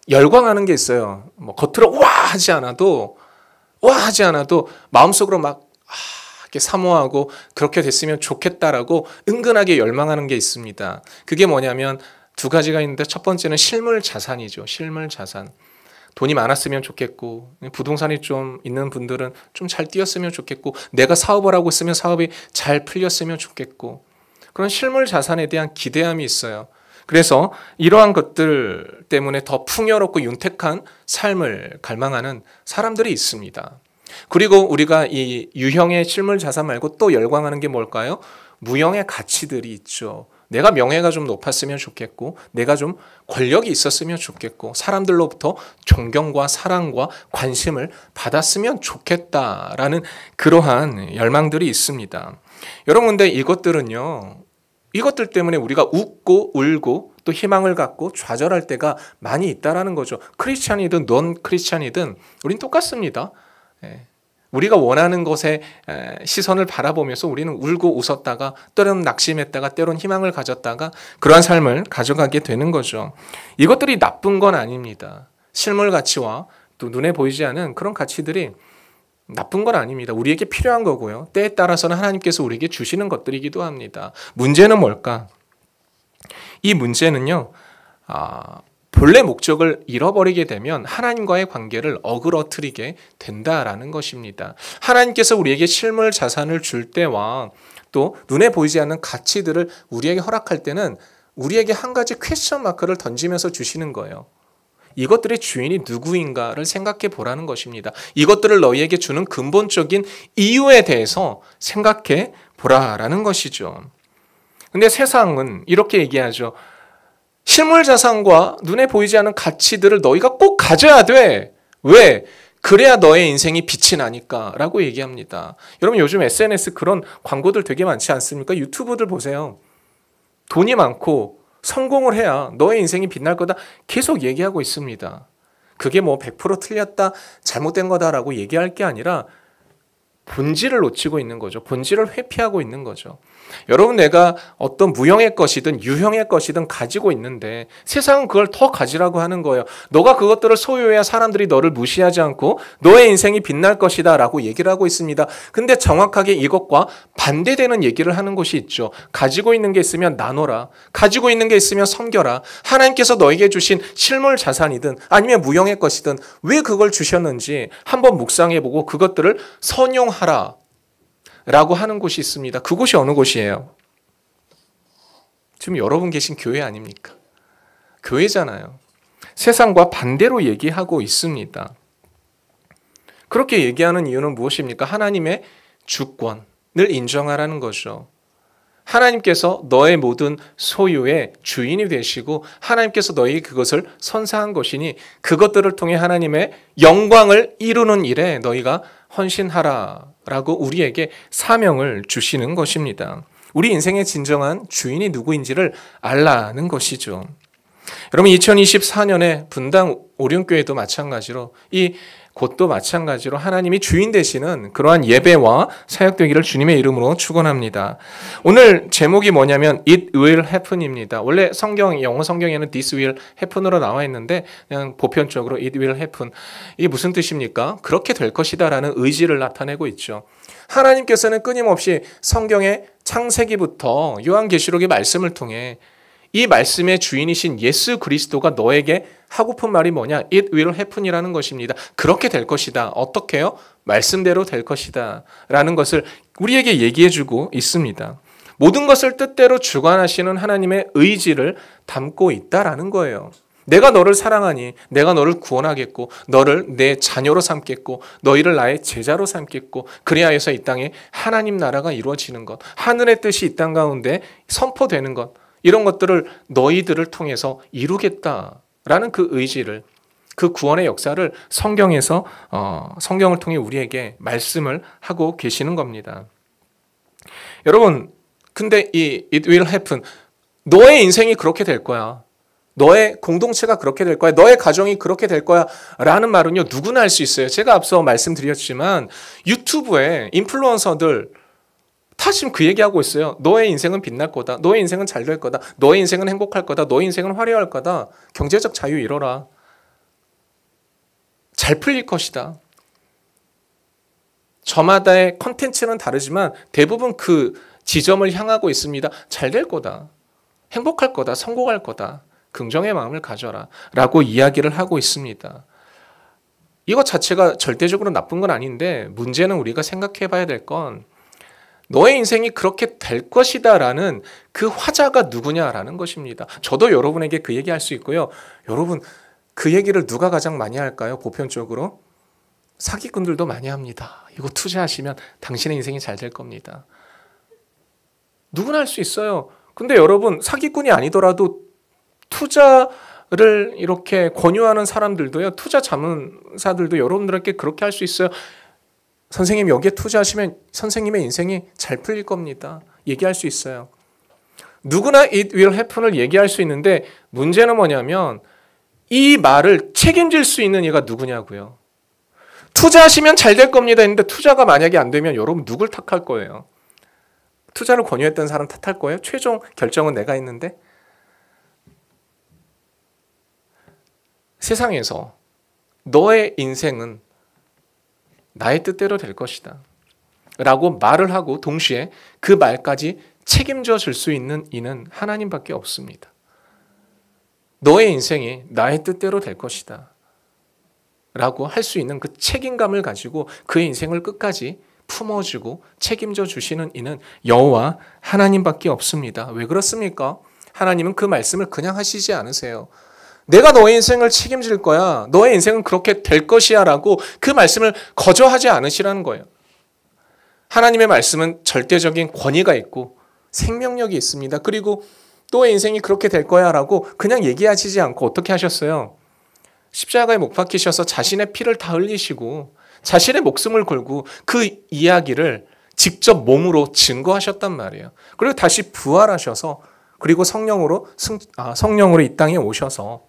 열광하는 게 있어요. 겉으로 와 하지 않아도 마음속으로 막 이렇게 사모하고 그렇게 됐으면 좋겠다라고 은근하게 열망하는 게 있습니다. 그게 뭐냐면 2가지가 있는데 첫 번째는 실물 자산이죠. 실물 자산. 돈이 많았으면 좋겠고 부동산이 좀 있는 분들은 좀 잘 뛰었으면 좋겠고 내가 사업을 하고 있으면 사업이 잘 풀렸으면 좋겠고 그런 실물 자산에 대한 기대함이 있어요. 그래서 이러한 것들 때문에 더 풍요롭고 윤택한 삶을 갈망하는 사람들이 있습니다. 그리고 우리가 이 유형의 실물 자산 말고 또 열광하는 게 뭘까요? 무형의 가치들이 있죠. 내가 명예가 좀 높았으면 좋겠고 내가 좀 권력이 있었으면 좋겠고 사람들로부터 존경과 사랑과 관심을 받았으면 좋겠다라는 그러한 열망들이 있습니다. 여러분 근데 이것들 때문에 우리가 웃고 울고 또 희망을 갖고 좌절할 때가 많이 있다라는 거죠. 크리스찬이든 넌 크리스찬이든 우린 똑같습니다. 우리가 원하는 것에 시선을 바라보면서 우리는 울고 웃었다가 때로는 낙심했다가 때로는 희망을 가졌다가 그러한 삶을 가져가게 되는 거죠. 이것들이 나쁜 건 아닙니다. 실물 가치와 또 눈에 보이지 않은 그런 가치들이 나쁜 건 아닙니다. 우리에게 필요한 거고요. 때에 따라서는 하나님께서 우리에게 주시는 것들이기도 합니다. 문제는 뭘까? 이 문제는요. 본래 목적을 잃어버리게 되면 하나님과의 관계를 어그러뜨리게 된다라는 것입니다. 하나님께서 우리에게 실물 자산을 줄 때와 또 눈에 보이지 않는 가치들을 우리에게 허락할 때는 우리에게 한 가지 퀘스천 마크를 던지면서 주시는 거예요. 이것들의 주인이 누구인가를 생각해 보라는 것입니다. 이것들을 너희에게 주는 근본적인 이유에 대해서 생각해 보라라는 것이죠. 근데 세상은 이렇게 얘기하죠. 실물 자산과 눈에 보이지 않는 가치들을 너희가 꼭 가져야 돼. 왜? 그래야 너의 인생이 빛이 나니까 라고 얘기합니다. 여러분 요즘 SNS 그런 광고들 되게 많지 않습니까? 유튜브들 보세요. 돈이 많고 성공을 해야 너의 인생이 빛날 거다 계속 얘기하고 있습니다. 그게 100% 틀렸다, 잘못된 거다라고 얘기할 게 아니라 본질을 놓치고 있는 거죠. 본질을 회피하고 있는 거죠. 여러분 내가 어떤 무형의 것이든 유형의 것이든 가지고 있는데 세상은 그걸 더 가지라고 하는 거예요. 너가 그것들을 소유해야 사람들이 너를 무시하지 않고 너의 인생이 빛날 것이다 라고 얘기를 하고 있습니다. 근데 정확하게 이것과 반대되는 얘기를 하는 것이 있죠. 가지고 있는 게 있으면 나눠라. 가지고 있는 게 있으면 섬겨라. 하나님께서 너에게 주신 실물 자산이든 아니면 무형의 것이든 왜 그걸 주셨는지 한번 묵상해보고 그것들을 선용하라 라고 하는 곳이 있습니다. 그곳이 어느 곳이에요? 지금 여러분 계신 교회 아닙니까? 교회잖아요. 세상과 반대로 얘기하고 있습니다. 그렇게 얘기하는 이유는 무엇입니까? 하나님의 주권을 인정하라는 거죠. 하나님께서 너의 모든 소유의 주인이 되시고 하나님께서 너에게 그것을 선사한 것이니 그것들을 통해 하나님의 영광을 이루는 일에 너희가 헌신하라라고 우리에게 사명을 주시는 것입니다. 우리 인생의 진정한 주인이 누구인지를 알라는 것이죠. 여러분 2024년에 분당 오륜교회도 마찬가지로 이 곳도 마찬가지로 하나님이 주인 되시는 그러한 예배와 사역되기를 주님의 이름으로 축원합니다. 오늘 제목이 뭐냐면 It will happen입니다. 원래 영어 성경에는 This will happen으로 나와 있는데 그냥 보편적으로 It will happen. 이게 무슨 뜻입니까? 그렇게 될 것이다라는 의지를 나타내고 있죠. 하나님께서는 끊임없이 성경의 창세기부터 요한계시록의 말씀을 통해 이 말씀의 주인이신 예수 그리스도가 너에게 하고픈 말이 뭐냐? It will happen이라는 것입니다. 그렇게 될 것이다. 어떻게요? 말씀대로 될 것이다. 라는 것을 우리에게 얘기해주고 있습니다. 모든 것을 뜻대로 주관하시는 하나님의 의지를 담고 있다라는 거예요. 내가 너를 사랑하니 내가 너를 구원하겠고 너를 내 자녀로 삼겠고 너희를 나의 제자로 삼겠고 그리하여서 이 땅에 하나님 나라가 이루어지는 것, 하늘의 뜻이 이 땅 가운데 선포되는 것, 이런 것들을 너희들을 통해서 이루겠다라는 그 의지를, 그 구원의 역사를 성경에서 성경을 통해 우리에게 말씀을 하고 계시는 겁니다. 여러분, 근데 이 It will happen, 너의 인생이 그렇게 될 거야. 너의 공동체가 그렇게 될 거야. 너의 가정이 그렇게 될 거야. 라는 말은요, 누구나 할 수 있어요. 제가 앞서 말씀드렸지만 유튜브에 인플루언서들 다 지금 그 얘기하고 있어요. 너의 인생은 빛날 거다. 너의 인생은 잘 될 거다. 너의 인생은 행복할 거다. 너의 인생은 화려할 거다. 경제적 자유 이뤄라. 잘 풀릴 것이다. 저마다의 컨텐츠는 다르지만 대부분 그 지점을 향하고 있습니다. 잘 될 거다. 행복할 거다. 성공할 거다. 긍정의 마음을 가져라. 라고 이야기를 하고 있습니다. 이것 자체가 절대적으로 나쁜 건 아닌데 문제는 우리가 생각해 봐야 될 건 너의 인생이 그렇게 될 것이다 라는 그 화자가 누구냐라는 것입니다. 저도 여러분에게 그 얘기할 수 있고요. 여러분, 그 얘기를 누가 가장 많이 할까요? 보편적으로 사기꾼들도 많이 합니다. 이거 투자하시면 당신의 인생이 잘 될 겁니다. 누구나 할 수 있어요. 근데 여러분, 사기꾼이 아니더라도 투자를 이렇게 권유하는 사람들도요, 투자 자문사들도 여러분들에게 그렇게 할 수 있어요. 선생님, 여기에 투자하시면 선생님의 인생이 잘 풀릴 겁니다. 얘기할 수 있어요. 누구나 It will happen을 얘기할 수 있는데 문제는 뭐냐면 이 말을 책임질 수 있는 이가 누구냐고요. 투자하시면 잘 될 겁니다 했는데 투자가 만약에 안 되면 여러분 누굴 탓할 거예요? 투자를 권유했던 사람 탓할 거예요? 최종 결정은 내가 했는데? 세상에서 너의 인생은 나의 뜻대로 될 것이다 라고 말을 하고 동시에 그 말까지 책임져 줄 수 있는 이는 하나님밖에 없습니다. 너의 인생이 나의 뜻대로 될 것이다 라고 할 수 있는 그 책임감을 가지고 그의 인생을 끝까지 품어주고 책임져 주시는 이는 여호와 하나님밖에 없습니다. 왜 그렇습니까? 하나님은 그 말씀을 그냥 하시지 않으세요. 내가 너의 인생을 책임질 거야. 너의 인생은 그렇게 될 것이야 라고 그 말씀을 거저하지 않으시라는 거예요. 하나님의 말씀은 절대적인 권위가 있고 생명력이 있습니다. 그리고 너의 인생이 그렇게 될 거야 라고 그냥 얘기하시지 않고 어떻게 하셨어요? 십자가에 못 박히셔서 자신의 피를 다 흘리시고 자신의 목숨을 걸고 그 이야기를 직접 몸으로 증거하셨단 말이에요. 그리고 다시 부활하셔서 그리고 성령으로 이 땅에 오셔서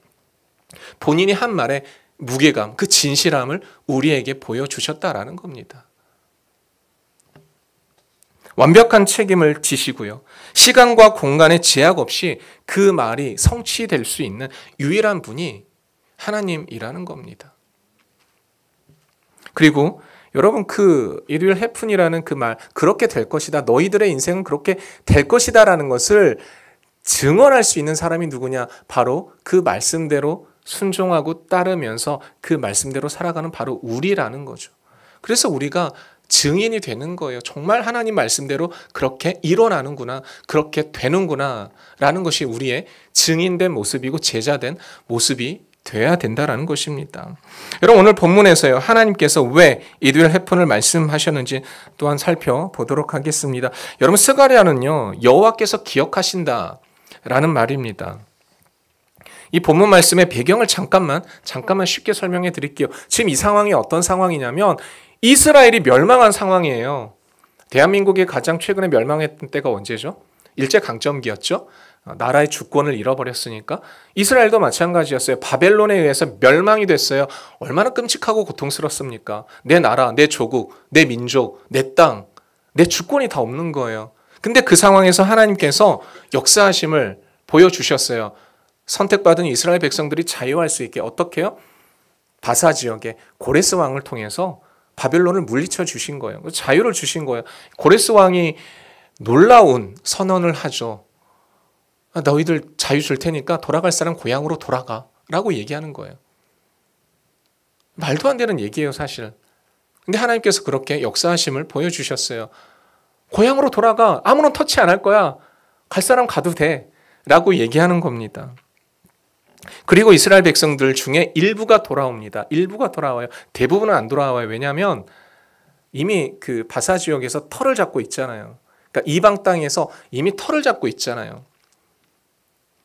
본인이 한 말의 무게감, 그 진실함을 우리에게 보여주셨다라는 겁니다. 완벽한 책임을 지시고요. 시간과 공간의 제약 없이 그 말이 성취될 수 있는 유일한 분이 하나님이라는 겁니다. 그리고 여러분 그 It will happen이라는 그 말, 그렇게 될 것이다. 너희들의 인생은 그렇게 될 것이다라는 것을 증언할 수 있는 사람이 누구냐? 바로 그 말씀대로 순종하고 따르면서 그 말씀대로 살아가는 바로 우리라는 거죠. 그래서 우리가 증인이 되는 거예요. 정말 하나님 말씀대로 그렇게 일어나는구나, 그렇게 되는구나 라는 것이 우리의 증인된 모습이고 제자된 모습이 돼야 된다라는 것입니다. 여러분, 오늘 본문에서요, 하나님께서 왜 이두엘 해폰을 말씀하셨는지 또한 살펴보도록 하겠습니다. 여러분, 스가랴는요, 여호와께서 기억하신다 라는 말입니다. 이 본문 말씀의 배경을 잠깐만 쉽게 설명해 드릴게요. 지금 이 상황이 어떤 상황이냐면 이스라엘이 멸망한 상황이에요. 대한민국이 가장 최근에 멸망했던 때가 언제죠? 일제강점기였죠. 나라의 주권을 잃어버렸으니까. 이스라엘도 마찬가지였어요. 바벨론에 의해서 멸망이 됐어요. 얼마나 끔찍하고 고통스럽습니까? 내 나라, 내 조국, 내 민족, 내 땅, 내 주권이 다 없는 거예요. 근데 그 상황에서 하나님께서 역사하심을 보여주셨어요. 선택받은 이스라엘 백성들이 자유할 수 있게. 어떻게요? 바사 지역에 고레스 왕을 통해서 바벨론을 물리쳐 주신 거예요. 자유를 주신 거예요. 고레스 왕이 놀라운 선언을 하죠. 너희들 자유 줄 테니까 돌아갈 사람 고향으로 돌아가 라고 얘기하는 거예요. 말도 안 되는 얘기예요, 사실. 근데 하나님께서 그렇게 역사하심을 보여주셨어요. 고향으로 돌아가. 아무런 터치 안 할 거야. 갈 사람 가도 돼 라고 얘기하는 겁니다. 그리고 이스라엘 백성들 중에 일부가 돌아옵니다. 일부가 돌아와요. 대부분은 안 돌아와요. 왜냐하면 이미 그 바사 지역에서 터를 잡고 있잖아요. 그러니까 이방 땅에서 이미 터를 잡고 있잖아요.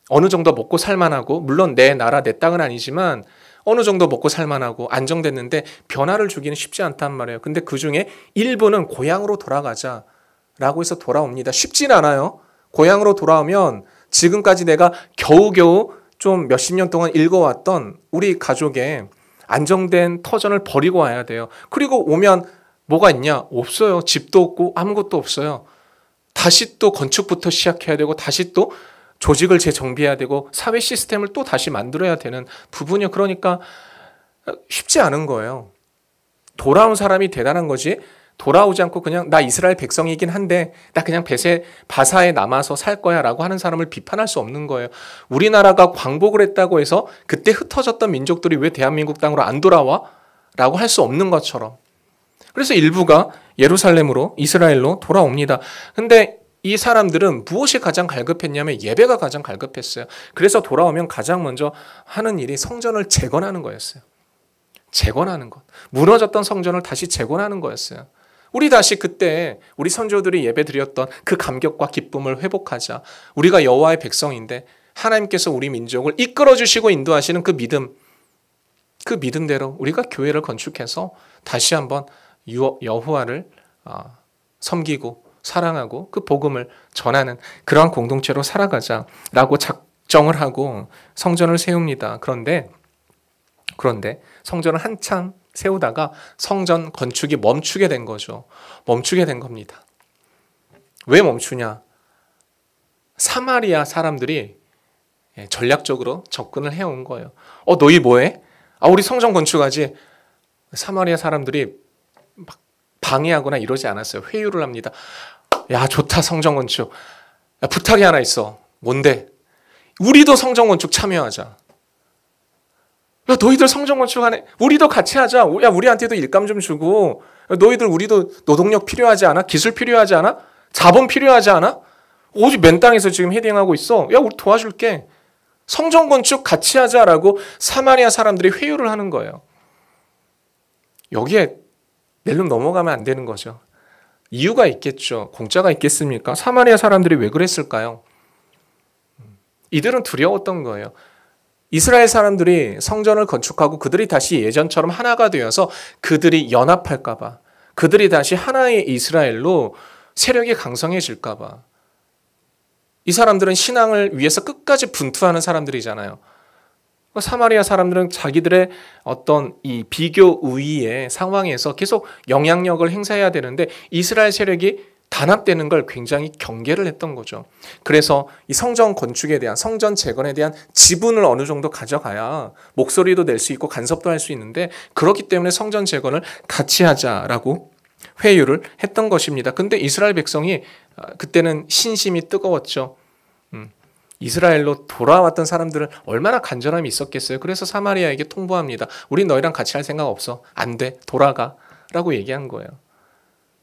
어느 정도 먹고 살만하고, 물론 내 나라 내 땅은 아니지만 어느 정도 먹고 살만하고 안정됐는데 변화를 주기는 쉽지 않단 말이에요. 근데 그 중에 일부는 고향으로 돌아가자라고 해서 돌아옵니다. 쉽진 않아요. 고향으로 돌아오면 지금까지 내가 겨우겨우 좀 몇십 년 동안 읽어왔던 우리 가족의 안정된 터전을 버리고 와야 돼요. 그리고 오면 뭐가 있냐? 없어요. 집도 없고 아무것도 없어요. 다시 또 건축부터 시작해야 되고, 다시 또 조직을 재정비해야 되고, 사회 시스템을 또 다시 만들어야 되는 부분이요. 그러니까 쉽지 않은 거예요. 돌아온 사람이 대단한 거지, 돌아오지 않고 그냥 나 이스라엘 백성이긴 한데 나 그냥 바사에 남아서 살 거야 라고 하는 사람을 비판할 수 없는 거예요. 우리나라가 광복을 했다고 해서 그때 흩어졌던 민족들이 왜 대한민국 땅으로 안 돌아와? 라고 할 수 없는 것처럼. 그래서 일부가 예루살렘으로, 이스라엘로 돌아옵니다. 근데 이 사람들은 무엇이 가장 갈급했냐면 예배가 가장 갈급했어요. 그래서 돌아오면 가장 먼저 하는 일이 성전을 재건하는 거였어요. 재건하는 것. 무너졌던 성전을 다시 재건하는 거였어요. 우리 다시 그때 우리 선조들이 예배드렸던 그 감격과 기쁨을 회복하자. 우리가 여호와의 백성인데 하나님께서 우리 민족을 이끌어주시고 인도하시는 그 믿음대로 우리가 교회를 건축해서 다시 한번 여호와를 섬기고 사랑하고 그 복음을 전하는 그러한 공동체로 살아가자라고 작정을 하고 성전을 세웁니다. 그런데 성전을 한참 세우다가 성전 건축이 멈추게 된 거죠. 멈추게 된 겁니다. 왜 멈추냐? 사마리아 사람들이 전략적으로 접근을 해온 거예요. 너희 뭐해? 우리 성전 건축하지. 사마리아 사람들이 막 방해하거나 이러지 않았어요. 회유를 합니다. 야, 좋다, 성전 건축. 야, 부탁이 하나 있어. 뭔데? 우리도 성전 건축 참여하자. 야, 너희들 성전 건축하네. 우리도 같이 하자. 야, 우리한테도 일감 좀 주고. 너희들 우리도 노동력 필요하지 않아? 기술 필요하지 않아? 자본 필요하지 않아? 오직 맨 땅에서 지금 헤딩하고 있어. 야, 우리 도와줄게. 성전 건축 같이 하자라고 사마리아 사람들이 회유를 하는 거예요. 여기에 낼름 넘어가면 안 되는 거죠. 이유가 있겠죠. 공짜가 있겠습니까? 사마리아 사람들이 왜 그랬을까요? 이들은 두려웠던 거예요. 이스라엘 사람들이 성전을 건축하고 그들이 다시 예전처럼 하나가 되어서 그들이 연합할까 봐, 그들이 다시 하나의 이스라엘로 세력이 강성해질까 봐. 이 사람들은 신앙을 위해서 끝까지 분투하는 사람들이잖아요. 사마리아 사람들은 자기들의 어떤 이 비교 우위의 상황에서 계속 영향력을 행사해야 되는데 이스라엘 세력이 단합되는 걸 굉장히 경계를 했던 거죠. 그래서 이 성전 건축에 대한, 성전 재건에 대한 지분을 어느 정도 가져가야 목소리도 낼 수 있고 간섭도 할 수 있는데, 그렇기 때문에 성전 재건을 같이 하자라고 회유를 했던 것입니다. 근데 이스라엘 백성이 그때는 신심이 뜨거웠죠. 이스라엘로 돌아왔던 사람들은 얼마나 간절함이 있었겠어요. 그래서 사마리아에게 통보합니다. 우린 너희랑 같이 할 생각 없어. 안 돼. 돌아가. 라고 얘기한 거예요.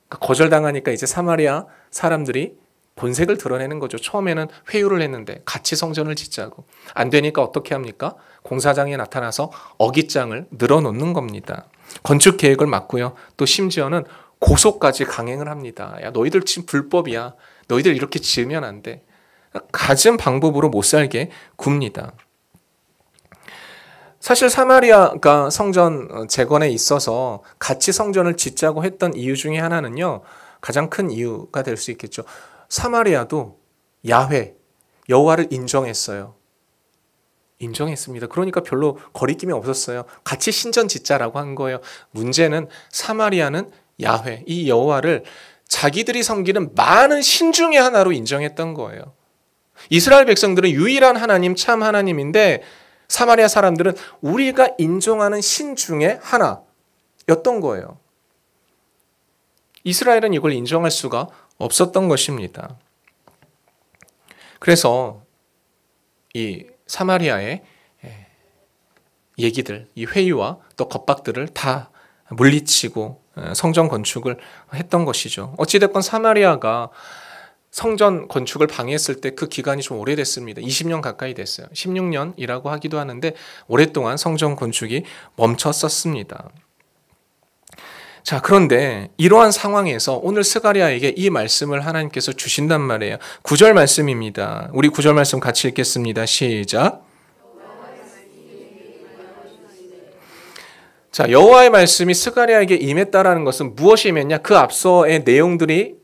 거절당하니까 이제 사마리아 사람들이 본색을 드러내는 거죠. 처음에는 회유를 했는데 같이 성전을 짓자고. 안 되니까 어떻게 합니까? 공사장에 나타나서 어깃장을 늘어놓는 겁니다. 건축 계획을 막고요. 또 심지어는 고소까지 강행을 합니다. 야, 너희들 지금 불법이야. 너희들 이렇게 지으면 안 돼. 갖은 방법으로 못 살게 굽니다. 사실 사마리아가 성전 재건에 있어서 같이 성전을 짓자고 했던 이유 중에 하나는요. 가장 큰 이유가 될 수 있겠죠. 사마리아도 야훼, 여호와를 인정했어요. 인정했습니다. 그러니까 별로 거리낌이 없었어요. 같이 신전 짓자라고 한 거예요. 문제는 사마리아는 야훼, 이 여호와를 자기들이 섬기는 많은 신 중에 하나로 인정했던 거예요. 이스라엘 백성들은 유일한 하나님, 참 하나님인데 사마리아 사람들은 우리가 인정하는 신 중에 하나였던 거예요. 이스라엘은 이걸 인정할 수가 없었던 것입니다. 그래서 이 사마리아의 얘기들, 이 회유와 또 겁박들을 다 물리치고 성전 건축을 했던 것이죠. 어찌됐건 사마리아가 성전 건축을 방해했을 때 그 기간이 좀 오래됐습니다. 20년 가까이 됐어요. 16년이라고 하기도 하는데 오랫동안 성전 건축이 멈췄었습니다. 자, 그런데 이러한 상황에서 오늘 스가랴에게 이 말씀을 하나님께서 주신단 말이에요. 9절 말씀입니다. 우리 9절 말씀 같이 읽겠습니다. 시작. 자, 여호와의 말씀이 스가랴에게 임했다라는 것은 무엇이 임했냐? 그 앞서의 내용들이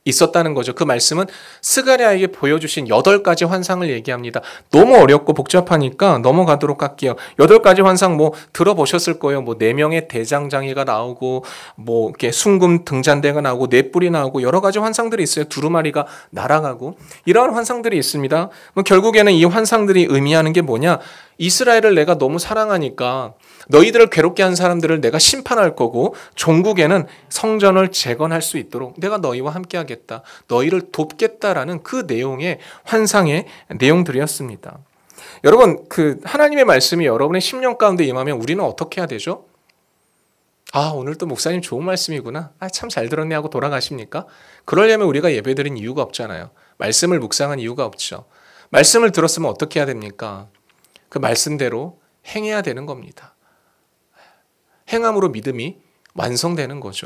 있었다는 거죠. 그 말씀은 스가랴에게 보여주신 8가지 환상을 얘기합니다. 너무 어렵고 복잡하니까 넘어가도록 할게요. 8가지 환상 들어보셨을 거예요. 4명의 대장장이가 나오고 이렇게 숭금 등잔대가 나오고 넷불이 나오고 여러 가지 환상들이 있어요. 두루마리가 날아가고 이러한 환상들이 있습니다. 결국에는 이 환상들이 의미하는 게 뭐냐? 이스라엘을 내가 너무 사랑하니까 너희들을 괴롭게 한 사람들을 내가 심판할 거고 종국에는 성전을 재건할 수 있도록 내가 너희와 함께 하겠다. 너희를 돕겠다라는 그 내용의 환상의 내용들이었습니다. 여러분, 하나님의 말씀이 여러분의 심령 가운데 임하면 우리는 어떻게 해야 되죠? 오늘 또 목사님 좋은 말씀이구나. 참 잘 들었네 하고 돌아가십니까? 그러려면 우리가 예배드린 이유가 없잖아요. 말씀을 묵상한 이유가 없죠. 말씀을 들었으면 어떻게 해야 됩니까? 그 말씀대로 행해야 되는 겁니다. 행함으로 믿음이 완성되는 거죠.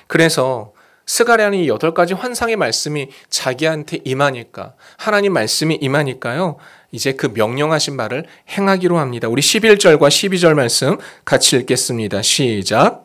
그래서 스가랴는 이 8가지 환상의 말씀이 자기한테 임하니까 하나님 말씀이 임하니까요. 이제 그 명령하신 바를 행하기로 합니다. 우리 11절과 12절 말씀 같이 읽겠습니다. 시작.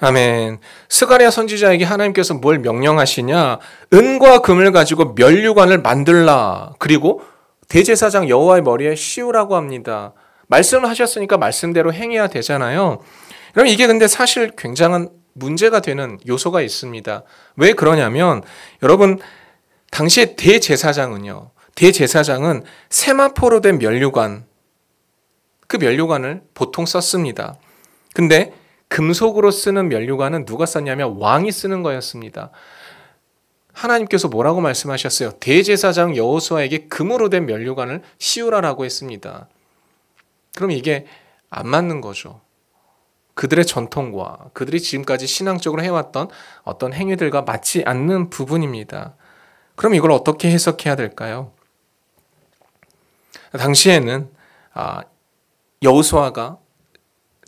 아멘. 스가랴 선지자에게 하나님께서 뭘 명령하시냐? 은과 금을 가지고 면류관을 만들라. 그리고 대제사장 여호와의 머리에 씌우라고 합니다. 말씀을 하셨으니까 말씀대로 행해야 되잖아요. 그럼 이게 근데 사실 굉장한 문제가 되는 요소가 있습니다. 왜 그러냐면 여러분 당시에 대제사장은 세마포로 된 면류관, 그 면류관을 보통 썼습니다. 근데 금속으로 쓰는 면류관은 누가 썼냐면 왕이 쓰는 거였습니다. 하나님께서 뭐라고 말씀하셨어요? 대제사장 여호수아에게 금으로 된 면류관을 씌우라라고 했습니다. 그럼 이게 안 맞는 거죠. 그들의 전통과 그들이 지금까지 신앙적으로 해왔던 어떤 행위들과 맞지 않는 부분입니다. 그럼 이걸 어떻게 해석해야 될까요? 당시에는 여호수아가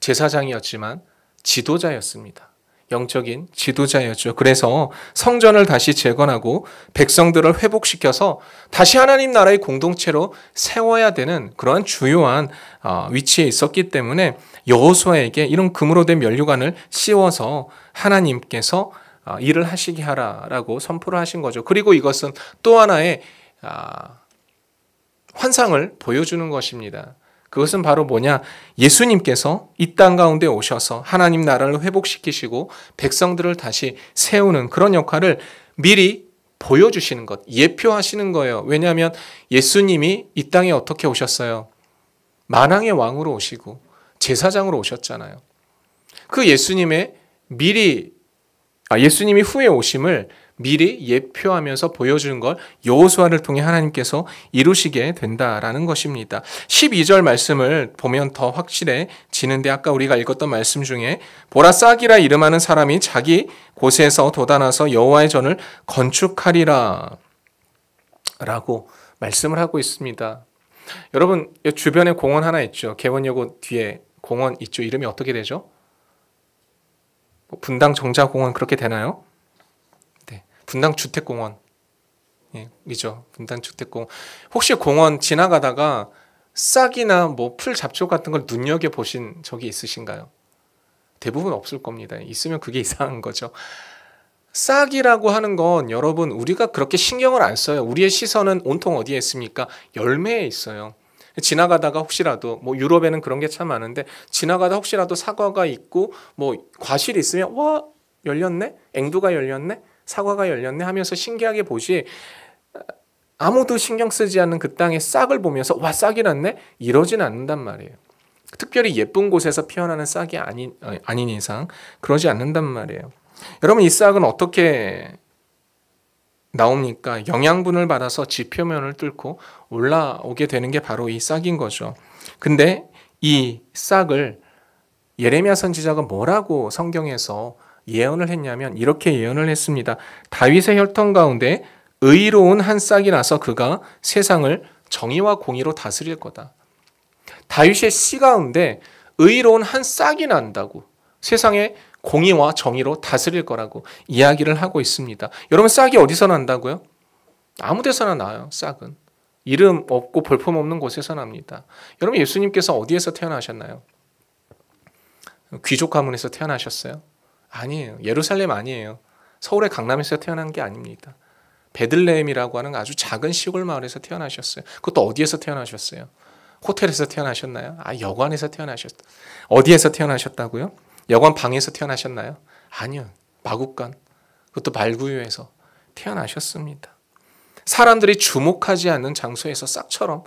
제사장이었지만 지도자였습니다. 영적인 지도자였죠. 그래서 성전을 다시 재건하고 백성들을 회복시켜서 다시 하나님 나라의 공동체로 세워야 되는 그러한 주요한 위치에 있었기 때문에 여호수아에게 이런 금으로 된 면류관을 씌워서 하나님께서 일을 하시게 하라라고 선포를 하신 거죠. 그리고 이것은 또 하나의 환상을 보여주는 것입니다. 그것은 바로 뭐냐? 예수님께서 이 땅 가운데 오셔서 하나님 나라를 회복시키시고 백성들을 다시 세우는 그런 역할을 미리 보여주시는 것, 예표하시는 거예요. 왜냐하면 예수님이 이 땅에 어떻게 오셨어요? 만왕의 왕으로 오시고 제사장으로 오셨잖아요. 그 예수님이 후에 오심을 미리 예표하면서 보여주는 걸 여호수아를 통해 하나님께서 이루시게 된다라는 것입니다. 12절 말씀을 보면 더 확실해지는데 아까 우리가 읽었던 말씀 중에 보라 싹이라 이름하는 사람이 자기 곳에서 돋아나서 여호와의 전을 건축하리라 라고 말씀을 하고 있습니다. 여러분 주변에 공원 하나 있죠. 개원여고 뒤에 공원 있죠. 이름이 어떻게 되죠? 분당 정자공원 그렇게 되나요? 네, 분당 주택공원. 예, 이죠. 분당 주택공원. 혹시 공원 지나가다가 싹이나 뭐 풀 잡초 같은 걸 눈여겨 보신 적이 있으신가요? 대부분 없을 겁니다. 있으면 그게 이상한 거죠. 싹이라고 하는 건 여러분 우리가 그렇게 신경을 안 써요. 우리의 시선은 온통 어디에 있습니까? 열매에 있어요. 지나가다가 혹시라도 뭐 유럽에는 그런 게 참 많은데 지나가다 혹시라도 사과가 있고 뭐 과실이 있으면 와 열렸네? 앵두가 열렸네? 사과가 열렸네? 하면서 신기하게 보지 아무도 신경 쓰지 않는 그 땅의 싹을 보면서 와 싹이 났네? 이러진 않는단 말이에요. 특별히 예쁜 곳에서 피어나는 싹이 아닌 이상 그러지 않는단 말이에요. 여러분 이 싹은 어떻게 나옵니까? 영양분을 받아서 지표면을 뚫고 올라오게 되는 게 바로 이 싹인 거죠. 근데 이 싹을 예레미야 선지자가 뭐라고 성경에서 예언을 했냐면 이렇게 예언을 했습니다. 다윗의 혈통 가운데 의로운 한 싹이 나서 그가 세상을 정의와 공의로 다스릴 거다. 다윗의 씨 가운데 의로운 한 싹이 난다고 세상에 공의와 정의로 다스릴 거라고 이야기를 하고 있습니다. 여러분 싹이 어디서 난다고요? 아무 데서나 나요. 싹은. 이름 없고 볼품 없는 곳에서 납니다. 여러분 예수님께서 어디에서 태어나셨나요? 귀족 가문에서 태어나셨어요? 아니에요. 예루살렘 아니에요. 서울의 강남에서 태어난 게 아닙니다. 베들레헴이라고 하는 아주 작은 시골 마을에서 태어나셨어요. 그것도 어디에서 태어나셨어요? 호텔에서 태어나셨나요? 여관에서 태어나셨다. 어디에서 태어나셨다고요? 여관 방에서 태어나셨나요? 아니요. 마국간. 그것도 말구유에서 태어나셨습니다. 사람들이 주목하지 않는 장소에서 싹처럼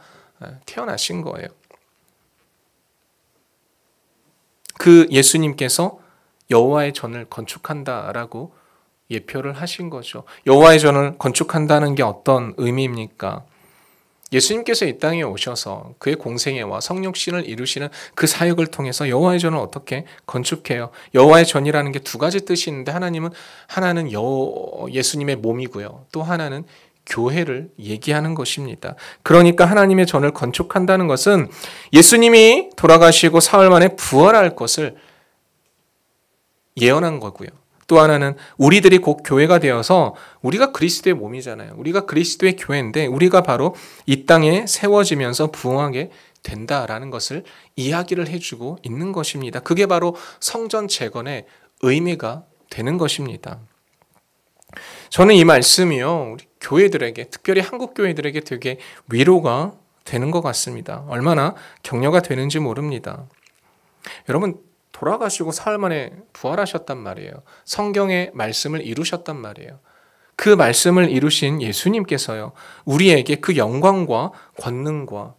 태어나신 거예요. 그 예수님께서 여호와의 전을 건축한다라고 예표를 하신 거죠. 여호와의 전을 건축한다는 게 어떤 의미입니까? 예수님께서 이 땅에 오셔서 그의 공생애와 성육신을 이루시는 그 사역을 통해서 여호와의 전을 어떻게 건축해요? 여호와의 전이라는 게 두 가지 뜻이 있는데 하나는 예수님의 몸이고요. 또 하나는 교회를 얘기하는 것입니다. 그러니까 하나님의 전을 건축한다는 것은 예수님이 돌아가시고 사흘 만에 부활할 것을 예언한 거고요. 또 하나는 우리들이 곧 교회가 되어서 우리가 그리스도의 몸이잖아요. 우리가 그리스도의 교회인데 우리가 바로 이 땅에 세워지면서 부흥하게 된다라는 것을 이야기를 해주고 있는 것입니다. 그게 바로 성전 재건의 의미가 되는 것입니다. 저는 이 말씀이요, 우리 교회들에게, 특별히 한국 교회들에게 되게 위로가 되는 것 같습니다. 얼마나 격려가 되는지 모릅니다. 여러분, 돌아가시고 사흘 만에 부활하셨단 말이에요. 성경의 말씀을 이루셨단 말이에요. 그 말씀을 이루신 예수님께서요, 우리에게 그 영광과 권능과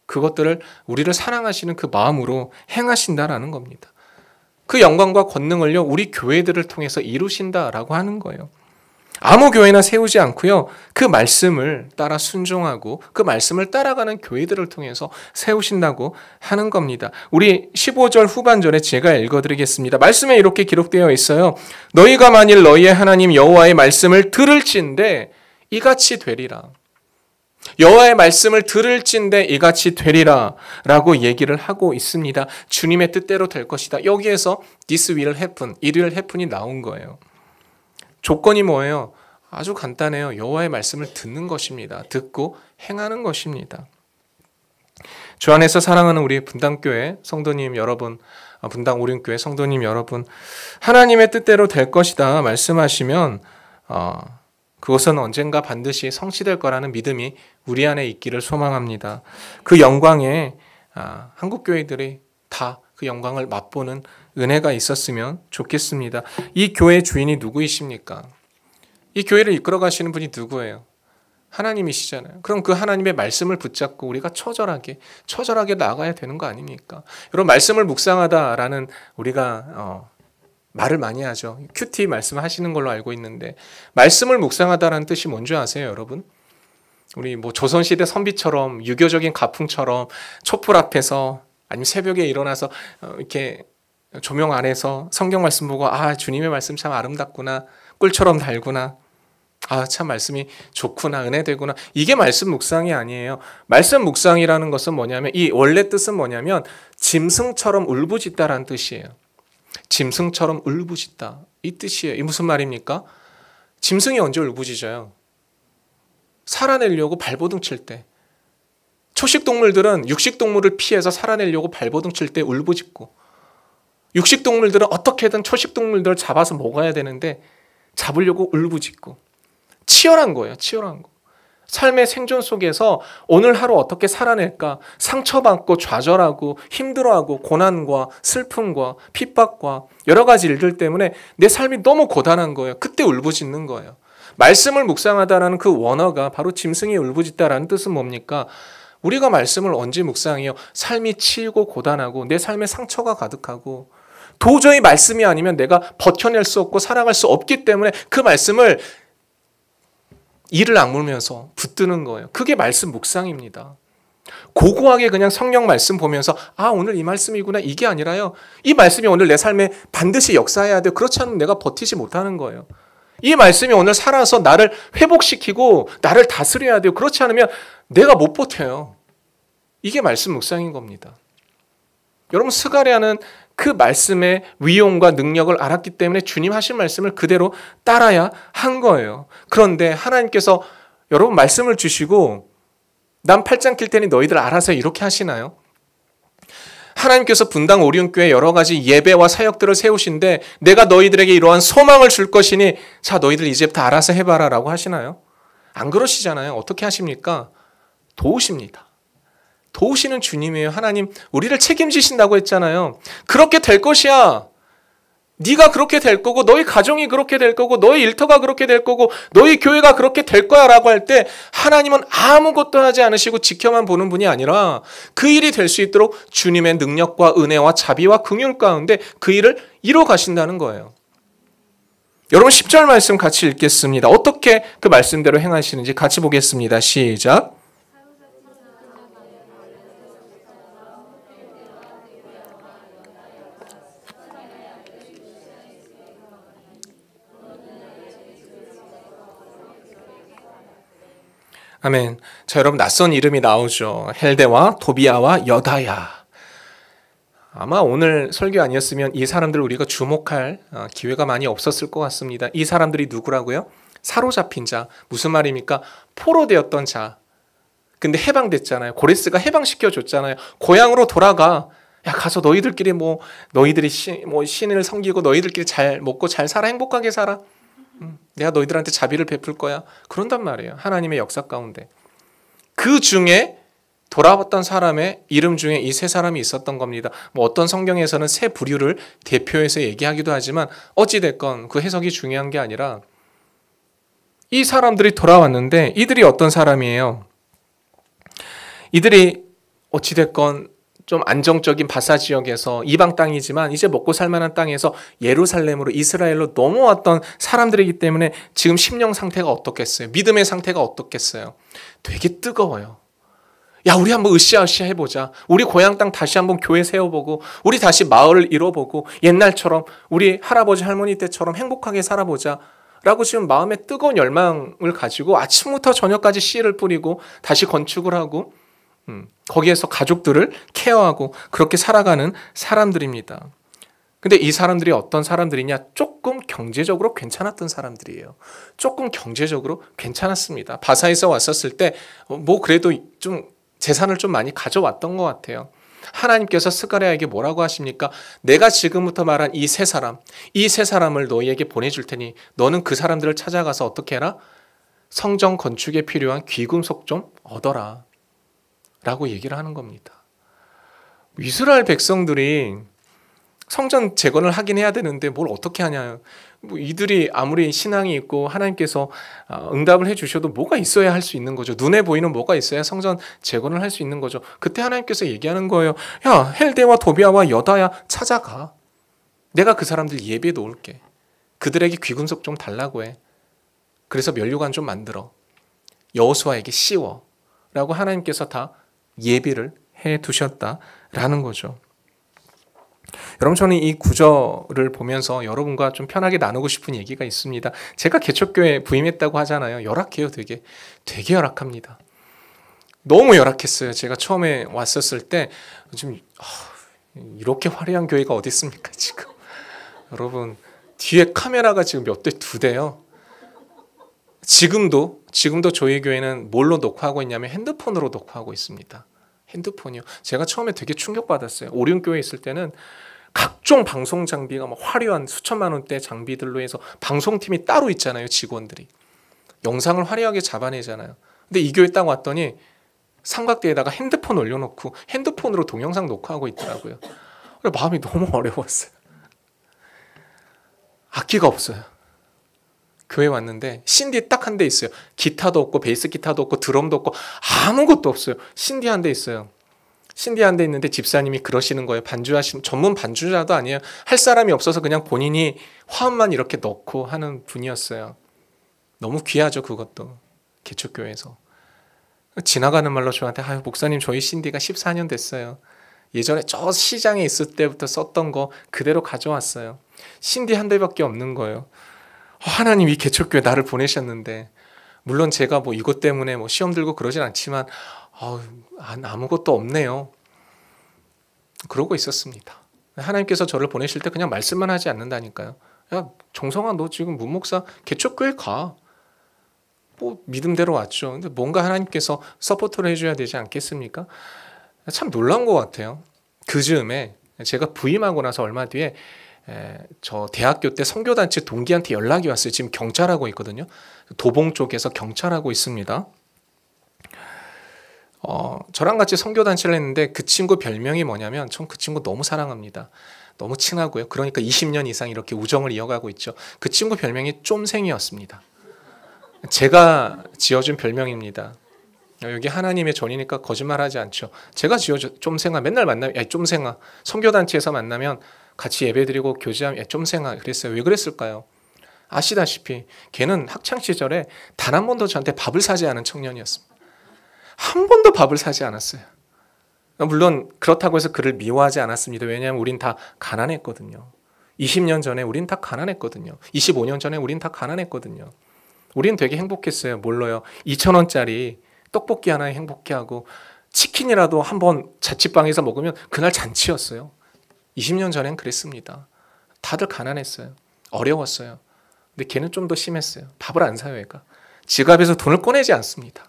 그것들을 우리를 사랑하시는 그 마음으로 행하신다라는 겁니다. 그 영광과 권능을요, 우리 교회들을 통해서 이루신다라고 하는 거예요. 아무 교회나 세우지 않고요, 그 말씀을 따라 순종하고 그 말씀을 따라가는 교회들을 통해서 세우신다고 하는 겁니다. 우리 15절 후반절에 제가 읽어드리겠습니다. 말씀에 이렇게 기록되어 있어요. 너희가 만일 너희의 하나님 여호와의 말씀을 들을진대 이같이 되리라. 여호와의 말씀을 들을진대 이같이 되리라 라고 얘기를 하고 있습니다. 주님의 뜻대로 될 것이다. 여기에서 this will happen, it will happen이 나온 거예요. 조건이 뭐예요? 아주 간단해요. 여호와의 말씀을 듣는 것입니다. 듣고 행하는 것입니다. 주 안에서 사랑하는 우리 분당교회 성도님 여러분, 분당 오륜교회 성도님 여러분, 하나님의 뜻대로 될 것이다 말씀하시면 그것은 언젠가 반드시 성취될 거라는 믿음이 우리 안에 있기를 소망합니다. 그 영광에 한국 교회들이 다 그 영광을 맛보는 은혜가 있었으면 좋겠습니다. 이 교회 주인이 누구이십니까? 이 교회를 이끌어 가시는 분이 누구예요? 하나님이시잖아요. 그럼 그 하나님의 말씀을 붙잡고 우리가 처절하게 나아가야 되는 거 아닙니까? 여러분, 말씀을 묵상하다라는 우리가 말을 많이 하죠. 큐티 말씀하시는 걸로 알고 있는데, 말씀을 묵상하다라는 뜻이 뭔지 아세요, 여러분? 우리 뭐 조선시대 선비처럼, 유교적인 가풍처럼 촛불 앞에서 아니면 새벽에 일어나서 이렇게 조명 안에서 성경 말씀 보고, 아, 주님의 말씀 참 아름답구나, 꿀처럼 달구나, 아, 참 말씀이 좋구나, 은혜되구나, 이게 말씀 묵상이 아니에요. 말씀 묵상이라는 것은 뭐냐면, 이 원래 뜻은 뭐냐면 짐승처럼 울부짖다라는 뜻이에요. 짐승처럼 울부짖다, 이 뜻이에요. 이 무슨 말입니까? 짐승이 언제 울부짖어요? 살아내려고 발버둥 칠 때. 초식동물들은 육식동물을 피해서 살아내려고 발버둥 칠 때 울부짖고, 육식동물들은 어떻게든 초식동물들을 잡아서 먹어야 되는데 잡으려고 울부짖고, 치열한 거예요. 치열한 거. 삶의 생존 속에서 오늘 하루 어떻게 살아낼까, 상처받고 좌절하고 힘들어하고 고난과 슬픔과 핍박과 여러 가지 일들 때문에 내 삶이 너무 고단한 거예요. 그때 울부짖는 거예요. 말씀을 묵상하다라는 그 원어가 바로 짐승이 울부짖다라는 뜻은 뭡니까? 우리가 말씀을 언제 묵상해요? 삶이 치이고 고단하고 내 삶에 상처가 가득하고 도저히 말씀이 아니면 내가 버텨낼 수 없고 살아갈 수 없기 때문에 그 말씀을 이를 악물면서 붙드는 거예요. 그게 말씀 묵상입니다. 고고하게 그냥 성경 말씀 보면서, 아, 오늘 이 말씀이구나, 이게 아니라요, 이 말씀이 오늘 내 삶에 반드시 역사해야 돼요. 그렇지 않으면 내가 버티지 못하는 거예요. 이 말씀이 오늘 살아서 나를 회복시키고 나를 다스려야 돼요. 그렇지 않으면 내가 못 버텨요. 이게 말씀 묵상인 겁니다. 여러분, 스가랴는 그 말씀의 위용과 능력을 알았기 때문에 주님 하신 말씀을 그대로 따라야 한 거예요. 그런데 하나님께서 여러분 말씀을 주시고, 난 팔짱 낄 테니 너희들 알아서 이렇게 하시나요? 하나님께서 분당 오륜교회 여러 가지 예배와 사역들을 세우신데, 내가 너희들에게 이러한 소망을 줄 것이니 자, 너희들 이제부터 알아서 해봐라 라고 하시나요? 안 그러시잖아요. 어떻게 하십니까? 도우십니다. 도우시는 주님이에요. 하나님 우리를 책임지신다고 했잖아요. 그렇게 될 것이야. 네가 그렇게 될 거고, 너희 가정이 그렇게 될 거고, 너희 일터가 그렇게 될 거고, 너희 교회가 그렇게 될 거야 라고 할 때 하나님은 아무것도 하지 않으시고 지켜만 보는 분이 아니라 그 일이 될 수 있도록 주님의 능력과 은혜와 자비와 긍휼 가운데 그 일을 이뤄 가신다는 거예요. 여러분, 10절 말씀 같이 읽겠습니다. 어떻게 그 말씀대로 행하시는지 같이 보겠습니다. 시작. 아멘. 자, 여러분, 낯선 이름이 나오죠. 헬데와 도비아와 여다야. 아마 오늘 설교 아니었으면 이 사람들 우리가 주목할 기회가 많이 없었을 것 같습니다. 이 사람들이 누구라고요? 사로잡힌 자. 무슨 말입니까? 포로되었던 자. 근데 해방됐잖아요. 고레스가 해방시켜줬잖아요. 고향으로 돌아가. 야, 가서 너희들끼리 너희들이 신을 섬기고 너희들끼리 잘 먹고 잘 살아, 행복하게 살아. 내가 너희들한테 자비를 베풀 거야. 그런단 말이에요. 하나님의 역사 가운데. 그 중에 돌아왔던 사람의 이름 중에 이 세 사람이 있었던 겁니다. 어떤 성경에서는 세 부류를 대표해서 얘기하기도 하지만 어찌됐건 그 해석이 중요한 게 아니라 이 사람들이 돌아왔는데 이들이 어떤 사람이에요? 이들이 어찌됐건 좀 안정적인 바사 지역에서 이방 땅이지만 이제 먹고 살만한 땅에서 예루살렘으로, 이스라엘로 넘어왔던 사람들이기 때문에 지금 심령 상태가 어떻겠어요? 믿음의 상태가 어떻겠어요? 되게 뜨거워요. 야, 우리 한번 으쌰으쌰 해보자. 우리 고향 땅 다시 한번 교회 세워보고, 우리 다시 마을을 이뤄보고, 옛날처럼 우리 할아버지 할머니 때처럼 행복하게 살아보자 라고 지금 마음에 뜨거운 열망을 가지고 아침부터 저녁까지 씨를 뿌리고 다시 건축을 하고 거기에서 가족들을 케어하고 그렇게 살아가는 사람들입니다. 근데 이 사람들이 어떤 사람들이냐? 조금 경제적으로 괜찮았던 사람들이에요. 조금 경제적으로 괜찮았습니다. 바사에서 왔었을 때 그래도 좀 재산을 좀 많이 가져왔던 것 같아요. 하나님께서 스가랴에게 뭐라고 하십니까? 내가 지금부터 말한 이 세 사람을 너희에게 보내줄 테니 너는 그 사람들을 찾아가서 어떻게 해라? 성전 건축에 필요한 귀금속 좀 얻어라 라고 얘기를 하는 겁니다. 이스라엘 백성들이 성전 재건을 하긴 해야 되는데 뭘 어떻게 하냐. 뭐 이들이 아무리 신앙이 있고 하나님께서 응답을 해주셔도 뭐가 있어야 할 수 있는 거죠. 눈에 보이는 뭐가 있어야 성전 재건을 할 수 있는 거죠. 그때 하나님께서 얘기하는 거예요. 야, 헬데와 도비아와 여다야 찾아가. 내가 그 사람들 예배에 놓을게. 그들에게 귀금속 좀 달라고 해. 그래서 면류관 좀 만들어. 여호수아에게 씌워. 라고 하나님께서 다 예비를 해 두셨다라는 거죠. 여러분, 저는 이 구절을 보면서 여러분과 좀 편하게 나누고 싶은 얘기가 있습니다. 제가 개척교회 부임했다고 하잖아요. 열악해요. 되게 열악합니다. 너무 열악했어요. 제가 처음에 왔었을 때 지금 이렇게 화려한 교회가 어디 있습니까 지금. 여러분, 뒤에 카메라가 지금 몇 대, 2대요. 지금도 저희 교회는 뭘로 녹화하고 있냐면 핸드폰으로 녹화하고 있습니다. 핸드폰이요. 제가 처음에 되게 충격받았어요. 오륜교회에 있을 때는 각종 방송 장비가 막 화려한 수천만 원대 장비들로 해서 방송팀이 따로 있잖아요. 직원들이. 영상을 화려하게 잡아내잖아요. 근데 이 교회 딱 왔더니 삼각대에다가 핸드폰 올려놓고 핸드폰으로 동영상 녹화하고 있더라고요. 마음이 너무 어려웠어요. 악기가 없어요. 교회 왔는데 신디 딱 한 대 있어요. 기타도 없고 베이스 기타도 없고 드럼도 없고 아무것도 없어요. 신디 한 대 있어요. 신디 한 대 있는데 집사님이 그러시는 거예요. 전문 반주자도 아니에요. 할 사람이 없어서 그냥 본인이 화음만 이렇게 넣고 하는 분이었어요. 너무 귀하죠, 그것도. 개척교회에서. 지나가는 말로 저한테 목사님 저희 신디가 14년 됐어요. 예전에 저 시장에 있을 때부터 썼던 거 그대로 가져왔어요. 신디 한 대밖에 없는 거예요. 하나님 이 개척교회 나를 보내셨는데, 물론 제가 뭐 이것 때문에 뭐 시험 들고 그러진 않지만 아무것도 없네요. 그러고 있었습니다. 하나님께서 저를 보내실 때 그냥 말씀만 하지 않는다니까요. 야, 정성아 너 지금 문목사 개척교회 가. 뭐 믿음대로 왔죠. 근데 뭔가 하나님께서 서포트를 해줘야 되지 않겠습니까? 참 놀라운 것 같아요. 그 즈음에 제가 부임하고 나서 얼마 뒤에 저 대학교 때 선교단체 동기한테 연락이 왔어요. 지금 경찰하고 있거든요. 도봉 쪽에서 경찰하고 있습니다. 저랑 같이 선교단체를 했는데 그 친구 별명이 뭐냐면, 전 그 친구 너무 사랑합니다. 너무 친하고요. 그러니까 20년 이상 이렇게 우정을 이어가고 있죠. 그 친구 별명이 쫌생이었습니다. 제가 지어준 별명입니다. 여기 하나님의 전이니까 거짓말하지 않죠. 제가 지어준 쫌생아. 맨날 만나면 야 쫌생아. 선교단체에서 만나면 같이 예배드리고 교제하면 야 쫌생아 그랬어요. 왜 그랬을까요? 아시다시피 걔는 학창시절에 단 한 번도 저한테 밥을 사지 않은 청년이었습니다. 한 번도 밥을 사지 않았어요. 물론 그렇다고 해서 그를 미워하지 않았습니다. 왜냐하면 우린 다 가난했거든요. 20년 전에 우린 다 가난했거든요. 25년 전에 우린 다 가난했거든요. 우린 되게 행복했어요. 몰라요. 2,000원짜리 떡볶이 하나에 행복해하고 치킨이라도 한번 자취방에서 먹으면 그날 잔치였어요. 20년 전엔 그랬습니다. 다들 가난했어요. 어려웠어요. 근데 걔는 좀 더 심했어요. 밥을 안 사요. 얘가. 지갑에서 돈을 꺼내지 않습니다.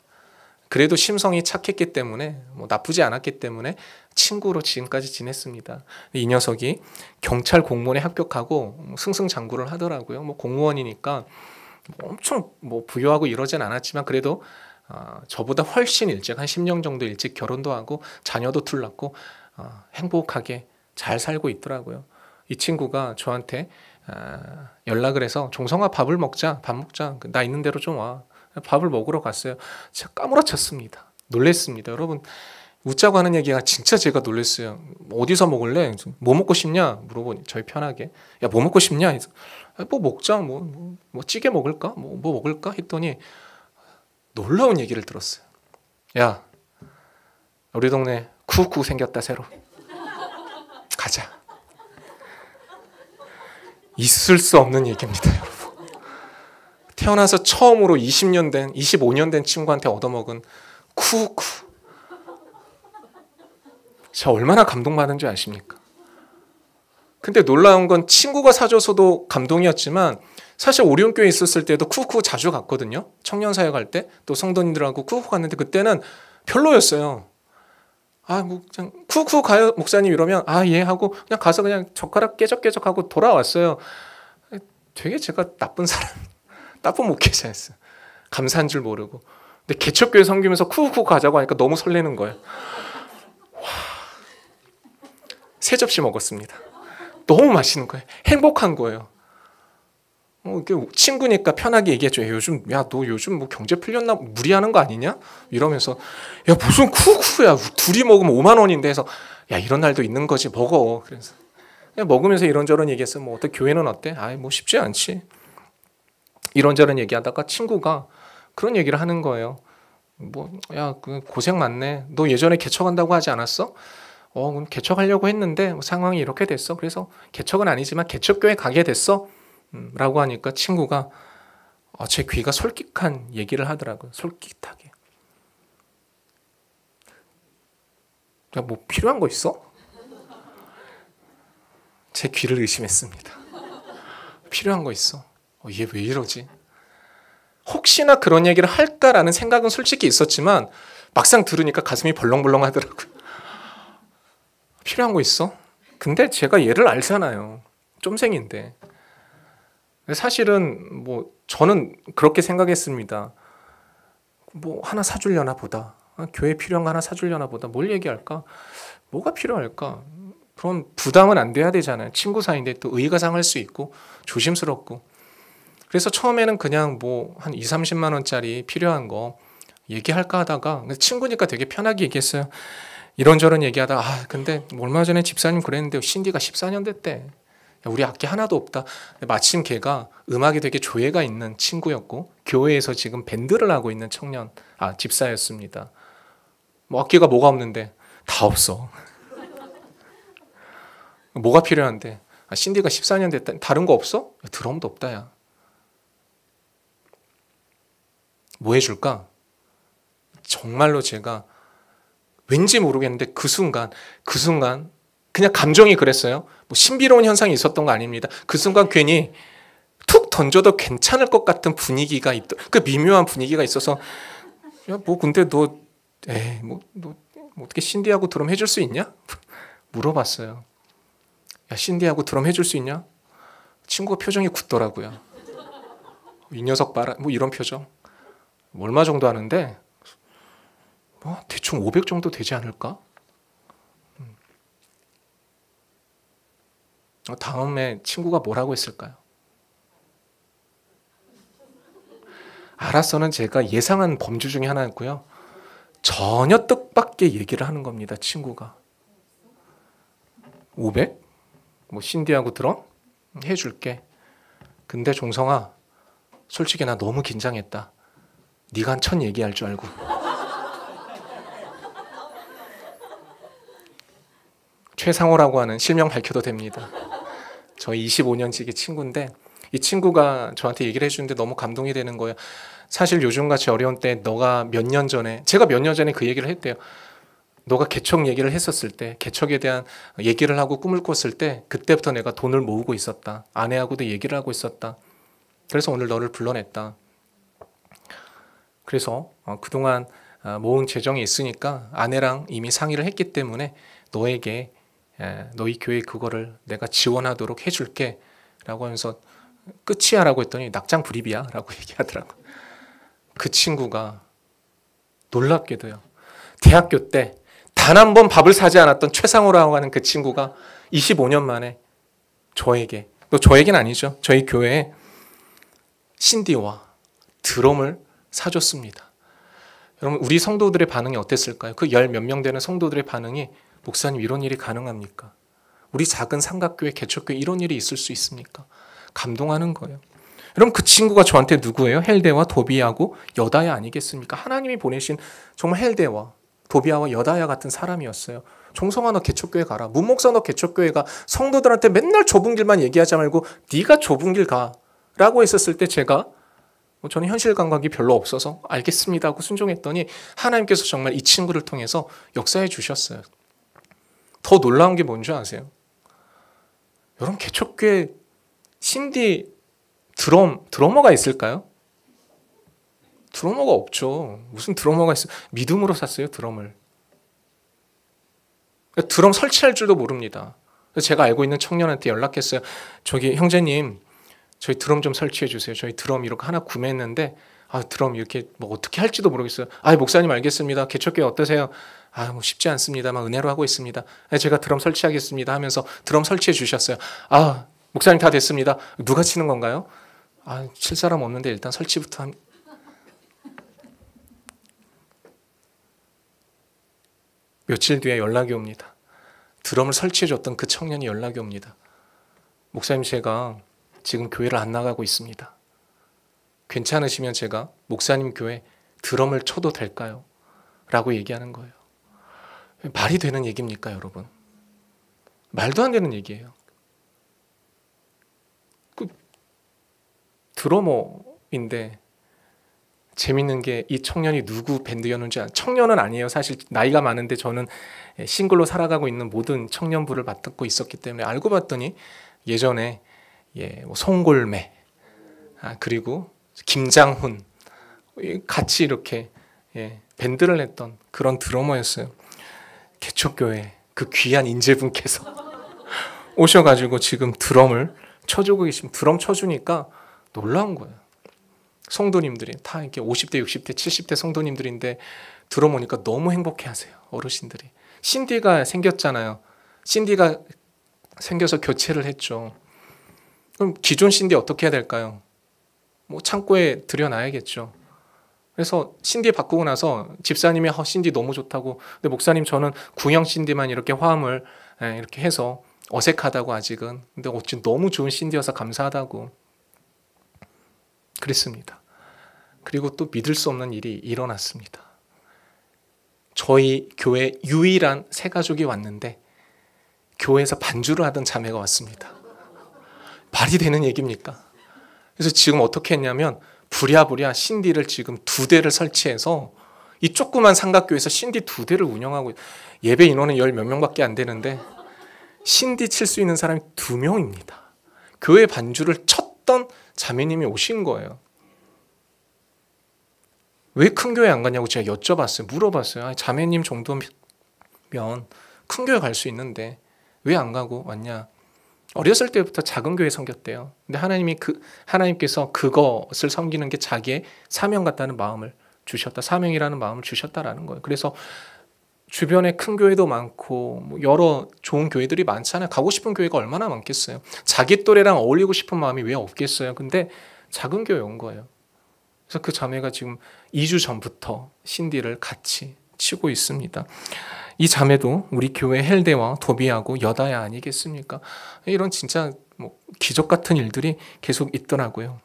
그래도 심성이 착했기 때문에, 뭐 나쁘지 않았기 때문에 친구로 지금까지 지냈습니다. 이 녀석이 경찰 공무원에 합격하고 승승장구를 하더라고요. 뭐 공무원이니까 엄청 뭐 부유하고 이러진 않았지만 그래도 저보다 훨씬 일찍, 한 10년 정도 일찍 결혼도 하고 자녀도 둘 낳고 행복하게 잘 살고 있더라고요. 이 친구가 저한테 연락을 해서 종성아 밥을 먹자. 밥 먹자. 나 있는 대로 좀 와. 밥을 먹으러 갔어요. 제가 까무러쳤습니다. 놀랬습니다. 여러분, 웃자고 하는 얘기가 진짜 제가 놀랐어요. 어디서 먹을래? 뭐 먹고 싶냐? 물어보니 저희 편하게. 야, 뭐 먹고 싶냐? 뭐 먹자. 뭐 찌개 먹을까? 뭐 먹을까? 했더니 놀라운 얘기를 들었어요. 야, 우리 동네 쿠쿠 생겼다 새로. 가자. 있을 수 없는 얘기입니다, 여러분. 태어나서 처음으로 25년 된 친구한테 얻어먹은 쿠쿠. 제가 얼마나 감동받은 줄 아십니까? 근데 놀라운 건 친구가 사줘서도 감동이었지만 사실 오리온교회 있었을 때도 쿠쿠 자주 갔거든요. 청년사역 할 때 또 성도님들하고 쿠쿠 갔는데 그때는 별로였어요. 뭐 그냥 쿠쿠 가요 목사님 이러면 예 하고 그냥 가서 그냥 젓가락 깨적깨적 하고 돌아왔어요. 되게 제가 나쁜 목회자였어요. 감사한 줄 모르고. 근데 개척교회 섬기면서 쿠쿠 가자고 하니까 너무 설레는 거예요. 와, 3접시 먹었습니다. 너무 맛있는 거예요. 행복한 거예요. 이게 친구니까 편하게 얘기해줘. 요즘 야 너 요즘 뭐 경제 풀렸나 무리하는 거 아니냐? 이러면서 야 무슨 쿠쿠야 둘이 먹으면 5만 원인데 해서 야 이런 날도 있는 거지 먹어. 그래서 그냥 먹으면서 이런저런 얘기했어. 뭐 어때 교회는 어때? 아이 뭐 쉽지 않지. 이런저런 얘기하다가 친구가 그런 얘기를 하는 거예요. 뭐 야 그 고생 많네. 너 예전에 개척한다고 하지 않았어? 그럼 개척하려고 했는데 뭐 상황이 이렇게 됐어. 그래서 개척은 아니지만 개척교회 가게 됐어. 라고 하니까 친구가 제 귀가 솔깃한 얘기를 하더라고요. 솔깃하게. 야, 뭐 필요한 거 있어? 제 귀를 의심했습니다. 필요한 거 있어? 얘 왜 이러지? 혹시나 그런 얘기를 할까라는 생각은 솔직히 있었지만 막상 들으니까 가슴이 벌렁벌렁 하더라고요. 필요한 거 있어? 근데 제가 얘를 알잖아요. 쫌생인데. 사실은 뭐 저는 그렇게 생각했습니다. 뭐 하나 사주려나 보다. 교회 필요한 거 하나 사주려나 보다. 뭘 얘기할까? 뭐가 필요할까? 그럼 부담은 안 돼야 되잖아요. 친구 사이인데 또 의의가 상할 수 있고 조심스럽고. 그래서 처음에는 그냥 뭐 한 2, 30만 원짜리 필요한 거 얘기할까 하다가 친구니까 되게 편하게 얘기했어요. 이런저런 얘기하다가 근데 얼마 전에 집사님 그랬는데 신디가 14년 됐대. 우리 악기 하나도 없다. 마침 걔가 음악에 되게 조예가 있는 친구였고 교회에서 지금 밴드를 하고 있는 집사였습니다. 뭐 악기가 뭐가 없는데 다 없어. 뭐가 필요한데? 신디가 14년 됐다. 다른 거 없어? 드럼도 없다 야. 뭐 해줄까? 정말로 제가 왠지 모르겠는데 그 순간 그냥 감정이 그랬어요. 뭐 신비로운 현상이 있었던 거 아닙니다. 그 순간 괜히 툭 던져도 괜찮을 것 같은 분위기가 그 미묘한 분위기가 있어서 야 뭐 근데 너 어떻게 신디하고 드럼 해줄 수 있냐? 물어봤어요. 야 신디하고 드럼 해줄 수 있냐? 친구가 표정이 굳더라고요. 이 녀석 봐라 뭐 이런 표정. 얼마 정도 하는데 뭐 대충 500 정도 되지 않을까? 다음에 친구가 뭐라고 했을까요? 알았어는 제가 예상한 범주 중에 하나였고요. 전혀 뜻밖의 얘기를 하는 겁니다. 친구가 500? 뭐 신디하고 드럼? 해줄게. 근데 종성아 솔직히 나 너무 긴장했다. 네가 한 1000 얘기할 줄 알고. 최상호라고 하는 실명 밝혀도 됩니다. 저희 25년 지기 친구인데 이 친구가 저한테 얘기를 해주는데 너무 감동이 되는 거예요. 사실 요즘같이 어려운 때 너가 제가 몇 년 전에 그 얘기를 했대요. 너가 개척 얘기를 했었을 때 개척에 대한 얘기를 하고 꿈을 꿨을 때 그때부터 내가 돈을 모으고 있었다. 아내하고도 얘기를 하고 있었다. 그래서 오늘 너를 불러냈다. 그래서 그동안 모은 재정이 있으니까 아내랑 이미 상의를 했기 때문에 너에게 너희 교회 그거를 내가 지원하도록 해줄게 라고 하면서 끝이야 라고 했더니 낙장불입이야 라고 얘기하더라고요. 그 친구가 놀랍게도요. 대학교 때 단 한 번 밥을 사지 않았던 최상호라고 하는 그 친구가 25년 만에 저에게는 아니죠. 저희 교회에 신디와 드럼을 사줬습니다. 여러분 우리 성도들의 반응이 어땠을까요? 그 10 몇 명 되는 성도들의 반응이 목사님 이런 일이 가능합니까? 우리 작은 삼각교회 개척교회 이런 일이 있을 수 있습니까? 감동하는 거예요. 여러분 그 친구가 저한테 누구예요? 헬대와 도비야고 여다야 아니겠습니까? 하나님이 보내신 정말 헬대와 도비야와 여다야 같은 사람이었어요. 종성아 너 개척교회 가라. 문목사 너 개척교회 가. 성도들한테 맨날 좁은 길만 얘기하지 말고 네가 좁은 길 가. 라고 했었을 때 제가 저는 현실 감각이 별로 없어서 알겠습니다 하고 순종했더니 하나님께서 정말 이 친구를 통해서 역사해 주셨어요. 더 놀라운 게 뭔지 아세요? 여러분 개척교회 신디 드러머가 있을까요? 드러머가 없죠. 무슨 드러머가 있어요? 믿음으로 샀어요 드럼을. 드럼 설치할 줄도 모릅니다. 제가 알고 있는 청년한테 연락했어요. 저기 형제님 저희 드럼 좀 설치해 주세요. 저희 드럼 이렇게 하나 구매했는데 드럼 이렇게 뭐 어떻게 할지도 모르겠어요. 목사님 알겠습니다. 개척교회 어떠세요? 뭐 쉽지 않습니다만 은혜로 하고 있습니다. 제가 드럼 설치하겠습니다 하면서 드럼 설치해 주셨어요. 목사님 다 됐습니다. 누가 치는 건가요? 칠 사람 없는데 일단 설치부터 며칠 뒤에 연락이 옵니다. 드럼을 설치해 줬던 그 청년이 연락이 옵니다. 목사님, 제가 지금 교회를 안 나가고 있습니다. 괜찮으시면 제가 목사님 교회 드럼을 쳐도 될까요? 라고 얘기하는 거예요. 말이 되는 얘기입니까, 여러분? 말도 안 되는 얘기예요. 드러머인데 재밌는 게 이 청년이 누구 밴드였는지 청년은 아니에요. 사실 나이가 많은데 저는 싱글로 살아가고 있는 모든 청년부를 맡고 있었기 때문에 알고 봤더니 예전에 뭐 송골매 그리고 김장훈 같이 이렇게 밴드를 했던 그런 드러머였어요. 개척교회 그 귀한 인재분께서 오셔가지고 지금 드럼을 쳐주고 계시면 드럼 쳐주니까 놀라운 거예요. 성도님들이 다 이렇게 50대, 60대, 70대 성도님들인데 드럼 오니까 너무 행복해하세요. 어르신들이. 신디가 생겼잖아요. 신디가 생겨서 교체를 했죠. 그럼 기존 신디 어떻게 해야 될까요? 뭐 창고에 들여놔야겠죠. 그래서 신디 바꾸고 나서 집사님이 신디 너무 좋다고, 근데 목사님 저는 구형 신디만 이렇게 화음을 이렇게 해서 어색하다고 아직은, 근데 어찌 너무 좋은 신디여서 감사하다고 그랬습니다. 그리고 또 믿을 수 없는 일이 일어났습니다. 저희 교회 유일한 새 가족이 왔는데 교회에서 반주를 하던 자매가 왔습니다. 말이 되는 얘기입니까? 그래서 지금 어떻게 했냐면 부랴부랴 신디를 지금 2대를 설치해서 이 조그만 삼각교회에서 신디 2대를 운영하고, 예배 인원은 10 몇 명밖에 안 되는데 신디 칠 수 있는 사람이 2명입니다. 교회 반주를 쳤던 자매님이 오신 거예요. 왜 큰 교회 안 가냐고 제가 여쭤봤어요. 물어봤어요. 자매님 정도면 큰 교회 갈 수 있는데 왜 안 가고 왔냐. 어렸을 때부터 작은 교회 섬겼대요. 근데 하나님께서 그것을 섬기는 게 자기의 사명 같다는 마음을 주셨다. 사명이라는 마음을 주셨다라는 거예요. 그래서 주변에 큰 교회도 많고 뭐 여러 좋은 교회들이 많잖아요. 가고 싶은 교회가 얼마나 많겠어요. 자기 또래랑 어울리고 싶은 마음이 왜 없겠어요. 근데 작은 교회 온 거예요. 그래서 그 자매가 지금 2주 전부터 신디를 같이 치고 있습니다. 이 자매도 우리 교회 헬대와 도비하고 여다야 아니겠습니까? 이런 진짜 뭐 기적 같은 일들이 계속 있더라고요.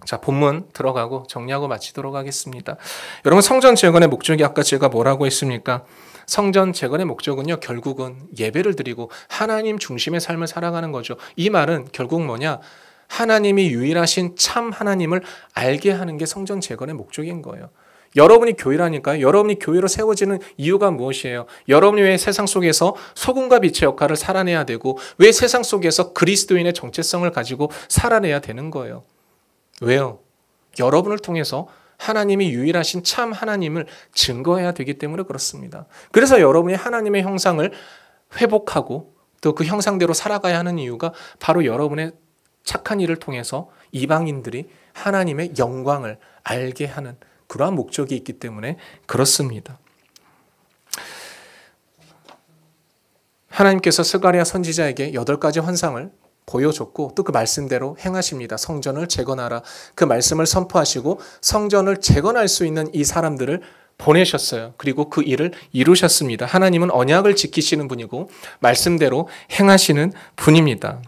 자, 본문 들어가고 정리하고 마치도록 하겠습니다. 여러분, 성전 재건의 목적이 아까 제가 뭐라고 했습니까? 성전 재건의 목적은요, 결국은 예배를 드리고 하나님 중심의 삶을 살아가는 거죠. 이 말은 결국 뭐냐? 하나님이 유일하신 참 하나님을 알게 하는 게 성전 재건의 목적인 거예요. 여러분이 교회라니까요. 여러분이 교회로 세워지는 이유가 무엇이에요? 여러분이 왜 세상 속에서 소금과 빛의 역할을 살아내야 되고 왜 세상 속에서 그리스도인의 정체성을 가지고 살아내야 되는 거예요? 왜요? 여러분을 통해서 하나님이 유일하신 참 하나님을 증거해야 되기 때문에 그렇습니다. 그래서 여러분이 하나님의 형상을 회복하고 또 그 형상대로 살아가야 하는 이유가 바로 여러분의 착한 일을 통해서 이방인들이 하나님의 영광을 알게 하는 그러한 목적이 있기 때문에 그렇습니다. 하나님께서 스가랴 선지자에게 8가지 환상을 보여줬고 또 그 말씀대로 행하십니다. 성전을 재건하라. 그 말씀을 선포하시고 성전을 재건할 수 있는 이 사람들을 보내셨어요. 그리고 그 일을 이루셨습니다. 하나님은 언약을 지키시는 분이고 말씀대로 행하시는 분입니다.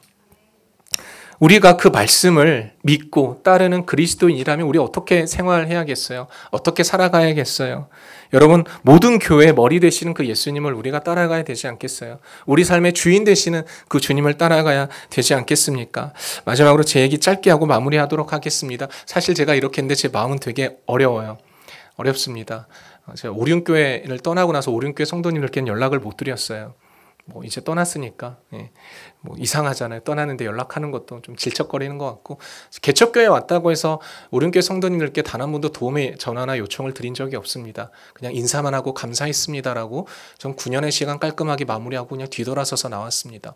우리가 그 말씀을 믿고 따르는 그리스도인이라면 우리 어떻게 생활해야겠어요? 어떻게 살아가야겠어요? 여러분, 모든 교회의 머리 되시는 그 예수님을 우리가 따라가야 되지 않겠어요? 우리 삶의 주인 되시는 그 주님을 따라가야 되지 않겠습니까? 마지막으로 제 얘기 짧게 하고 마무리하도록 하겠습니다. 사실 제가 이렇게 했는데 제 마음은 되게 어렵습니다. 제가 오륜교회를 떠나고 나서 오륜교회 성도님들께는 연락을 못 드렸어요. 뭐 이제 떠났으니까 뭐 이상하잖아요. 떠나는데 연락하는 것도 좀 질척거리는 것 같고, 개척교회에 왔다고 해서 오륜교회 성도님들께 단 한 번도 도움의 전화나 요청을 드린 적이 없습니다. 그냥 인사만 하고 감사했습니다라고 좀 9년의 시간 깔끔하게 마무리하고 그냥 뒤돌아서서 나왔습니다.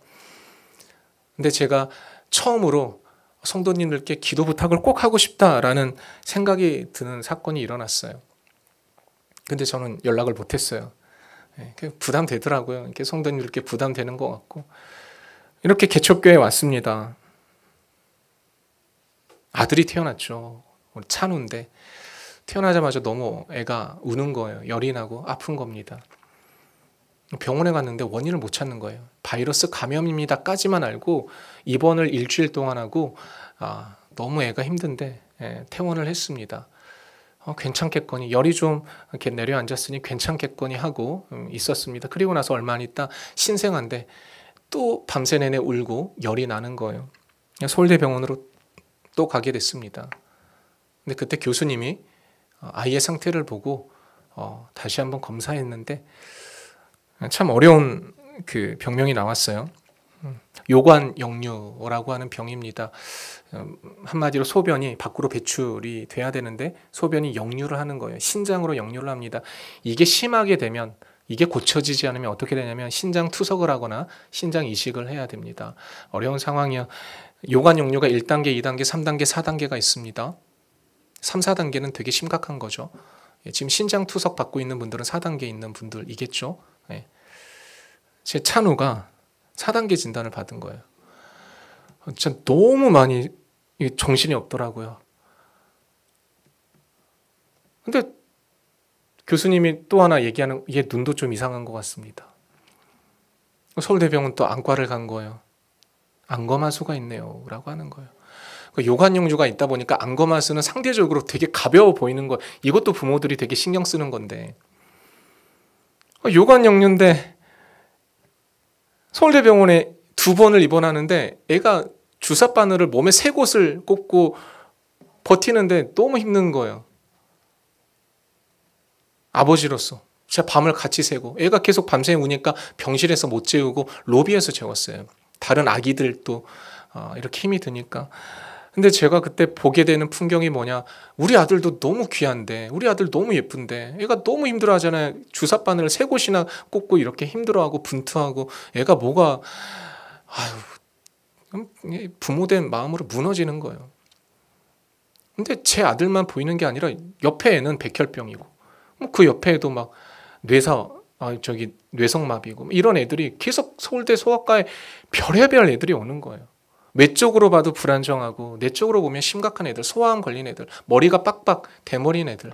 근데 제가 처음으로 성도님들께 기도 부탁을 꼭 하고 싶다라는 생각이 드는 사건이 일어났어요. 근데 저는 연락을 못했어요. 부담되더라고요. 이렇게 성도님들께 부담되는 것 같고. 이렇게 개척교회에 왔습니다. 아들이 태어났죠. 우리 찬우인데 태어나자마자 너무 애가 우는 거예요. 열이 나고 아픈 겁니다. 병원에 갔는데 원인을 못 찾는 거예요. 바이러스 감염입니다까지만 알고 입원을 일주일 동안 하고 너무 애가 힘든데 퇴원을 했습니다. 괜찮겠거니 열이 좀 이렇게 내려앉았으니 괜찮겠거니 하고 있었습니다. 그리고 나서 얼마 안 있다 신생아인데 또 밤새 내내 울고 열이 나는 거예요. 서울대병원으로 또 가게 됐습니다. 근데 그때 교수님이 아이의 상태를 보고 다시 한번 검사했는데 참 어려운 그 병명이 나왔어요. 요관역류라고 하는 병입니다. 한마디로 소변이 밖으로 배출이 돼야 되는데 소변이 역류를 하는 거예요. 신장으로 역류를 합니다. 이게 심하게 되면 이게 고쳐지지 않으면 어떻게 되냐면 신장 투석을 하거나 신장 이식을 해야 됩니다. 어려운 상황이야. 요관역류가 1단계, 2단계, 3단계, 4단계가 있습니다. 3, 4단계는 되게 심각한 거죠. 지금 신장 투석 받고 있는 분들은 4단계에 있는 분들이겠죠. 제 찬우가 4단계 진단을 받은 거예요. 진짜 너무 많이 정신이 없더라고요. 근데 교수님이 또 하나 얘기하는 얘 눈도 좀 이상한 것 같습니다. 서울대병원 또 안과를 간 거예요. 안검하수가 있네요 라고 하는 거예요. 요관역류가 있다 보니까 안검하수는 상대적으로 되게 가벼워 보이는 거. 이것도 부모들이 되게 신경 쓰는 건데 요관역류인데 서울대병원에 2번을 입원하는데 애가 주사 바늘을 몸에 3곳을 꽂고 버티는데 너무 힘든 거예요. 아버지로서 제가 밤을 같이 새고 애가 계속 밤새 우니까 병실에서 못 재우고 로비에서 재웠어요. 다른 아기들도 이렇게 힘이 드니까. 근데 제가 그때 보게 되는 풍경이 뭐냐, 우리 아들도 너무 귀한데 우리 아들 너무 예쁜데 애가 너무 힘들어하잖아요. 주사 바늘을 3곳이나 꽂고 이렇게 힘들어하고 분투하고 애가 뭐가 부모된 마음으로 무너지는 거예요. 근데 제 아들만 보이는 게 아니라 옆에 애는 백혈병이고 그 옆에 애도 막 뇌성마비고 이런 애들이 계속 서울대 소아과에 별의별 애들이 오는 거예요. 외적으로 봐도 불안정하고 내적으로 보면 심각한 애들, 소아암 걸린 애들, 머리가 빡빡 대머리인 애들.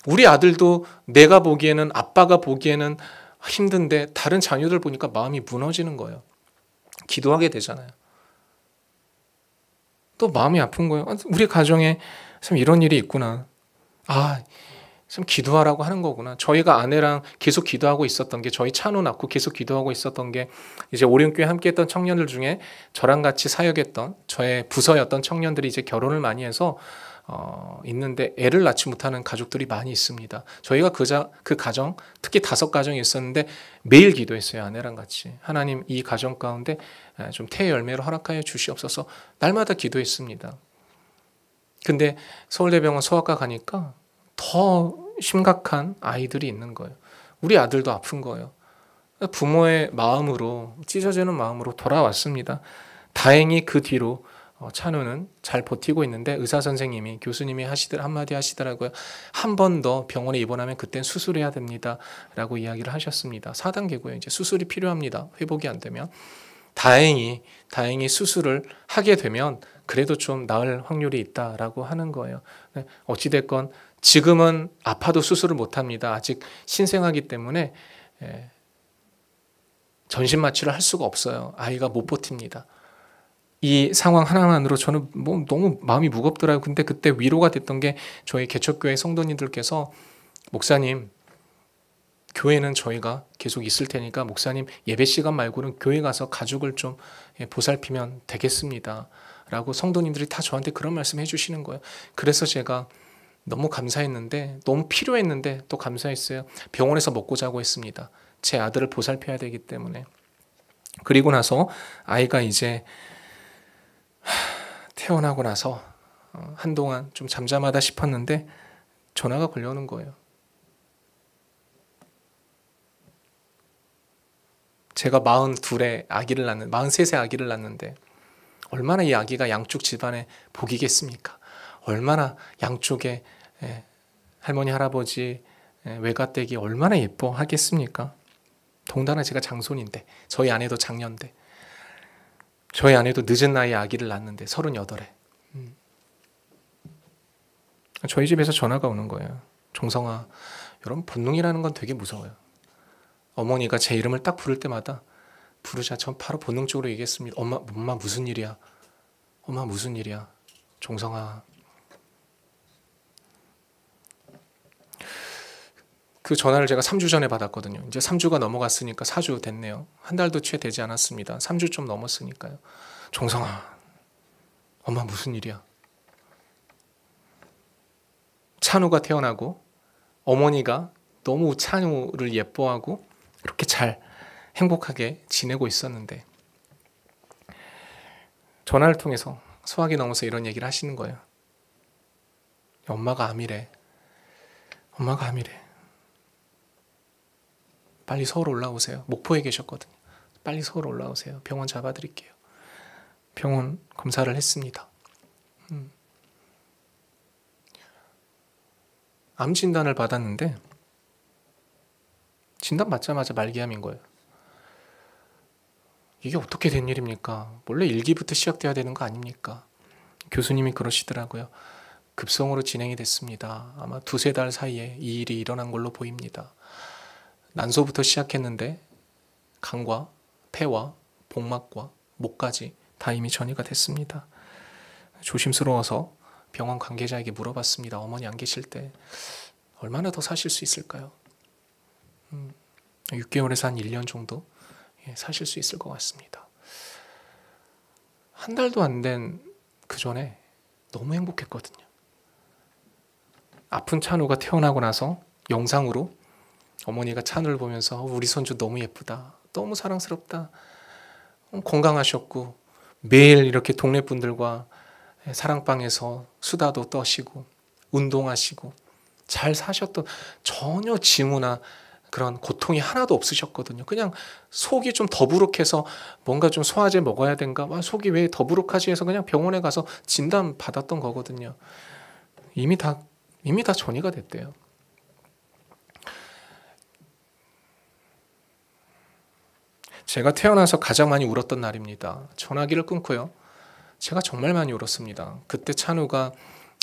우리 아들도 내가 보기에는, 아빠가 보기에는 힘든데 다른 자녀들 보니까 마음이 무너지는 거예요. 기도하게 되잖아요. 또 마음이 아픈 거예요. 우리 가정에 참 이런 일이 있구나. 참 기도하라고 하는 거구나. 저희가 아내랑 계속 기도하고 있었던 게, 저희 찬우 낳고 계속 기도하고 있었던 게, 이제 오륜교회 함께했던 청년들 중에 저랑 같이 사역했던 저의 부서였던 청년들이 이제 결혼을 많이 해서 있는데 애를 낳지 못하는 가족들이 많이 있습니다. 저희가 그 가정, 특히 5가정이 있었는데 매일 기도했어요. 아내랑 같이. 하나님, 이 가정 가운데 좀 태의 열매로 허락하여 주시옵소서. 날마다 기도했습니다. 근데 서울대병원 소아과 가니까 더 심각한 아이들이 있는 거예요. 우리 아들도 아픈 거예요. 부모의 마음으로, 찢어지는 마음으로 돌아왔습니다. 다행히 그 뒤로 찬우는 잘 버티고 있는데 의사 선생님이, 교수님이 한마디 하시더라고요. 한 번 더 병원에 입원하면 그땐 수술해야 됩니다 라고 이야기를 하셨습니다. 4단계고요. 이제 수술이 필요합니다. 회복이 안 되면. 다행히 수술을 하게 되면 그래도 좀 나을 확률이 있다라고 하는 거예요. 어찌됐건 지금은 아파도 수술을 못합니다. 아직 신생아기 때문에 전신 마취를 할 수가 없어요. 아이가 못 버팁니다. 이 상황 하나만으로 저는 너무 마음이 무겁더라고요. 근데 그때 위로가 됐던 게 저희 개척교회 성도님들께서, 목사님, 교회는 저희가 계속 있을 테니까 목사님 예배 시간 말고는 교회 가서 가족을 좀 보살피면 되겠습니다 라고 성도님들이 다 저한테 그런 말씀 해주시는 거예요. 그래서 제가 너무 감사했는데, 너무 필요했는데 또 감사했어요. 병원에서 먹고 자고 했습니다. 제 아들을 보살펴야 되기 때문에. 그리고 나서 아이가 이제 태어나고 나서 한동안 좀 잠잠하다 싶었는데 전화가 걸려오는 거예요. 제가 43세 아기를 낳는데 얼마나 이 아기가 양쪽 집안의 복이겠습니까? 얼마나 양쪽에 할머니 할아버지 외가댁이 얼마나 예뻐하겠습니까? 동단아 제가 장손인데, 저희 아내도 장녀인데, 저희 아내도 늦은 나이에 아기를 낳았는데 38에 저희 집에서 전화가 오는 거예요. 종성아, 여러분 본능이라는 건 되게 무서워요. 어머니가 제 이름을 딱 부를 때마다 부르자 전 바로 본능적으로 얘기했습니다. 엄마 무슨 일이야? 엄마 무슨 일이야? 종성아. 그 전화를 제가 3주 전에 받았거든요. 이제 3주가 넘어갔으니까 4주 됐네요. 한 달도 채 되지 않았습니다. 3주 좀 넘었으니까요. 종성아, 엄마 무슨 일이야? 찬우가 태어나고 어머니가 너무 찬우를 예뻐하고 이렇게 잘 행복하게 지내고 있었는데 전화를 통해서 소화기 넘어서 이런 얘기를 하시는 거예요. 엄마가 암이래. 엄마가 암이래. 빨리 서울 올라오세요. 목포에 계셨거든요. 빨리 서울 올라오세요. 병원 잡아드릴게요. 병원 검사를 했습니다. 암 진단을 받았는데 진단 받자마자 말기암인 거예요. 이게 어떻게 된 일입니까? 원래 1기부터 시작돼야 되는 거 아닙니까? 교수님이 그러시더라고요. 급성으로 진행이 됐습니다. 아마 2-3달 사이에 이 일이 일어난 걸로 보입니다. 난소부터 시작했는데 간과 폐와 복막과 목까지 다 이미 전이가 됐습니다. 조심스러워서 병원 관계자에게 물어봤습니다. 어머니 안 계실 때 얼마나 더 사실 수 있을까요? 6개월에서 한 1년 정도 사실 수 있을 것 같습니다. 한 달도 안 된 그 전에 너무 행복했거든요. 아픈 찬우가 태어나고 나서 영상으로 어머니가 찬우를 보면서 우리 손주 너무 예쁘다. 너무 사랑스럽다. 건강하셨고 매일 이렇게 동네 분들과 사랑방에서 수다도 떠시고 운동하시고 잘 사셨던 전혀 징후나 그런 고통이 하나도 없으셨거든요. 그냥 속이 좀 더부룩해서 뭔가 좀 소화제 먹어야 된가? 속이 왜 더부룩하지 해서 그냥 병원에 가서 진단 받았던 거거든요. 이미 다 전이가 됐대요. 제가 태어나서 가장 많이 울었던 날입니다. 전화기를 끊고요. 제가 정말 많이 울었습니다. 그때 찬우가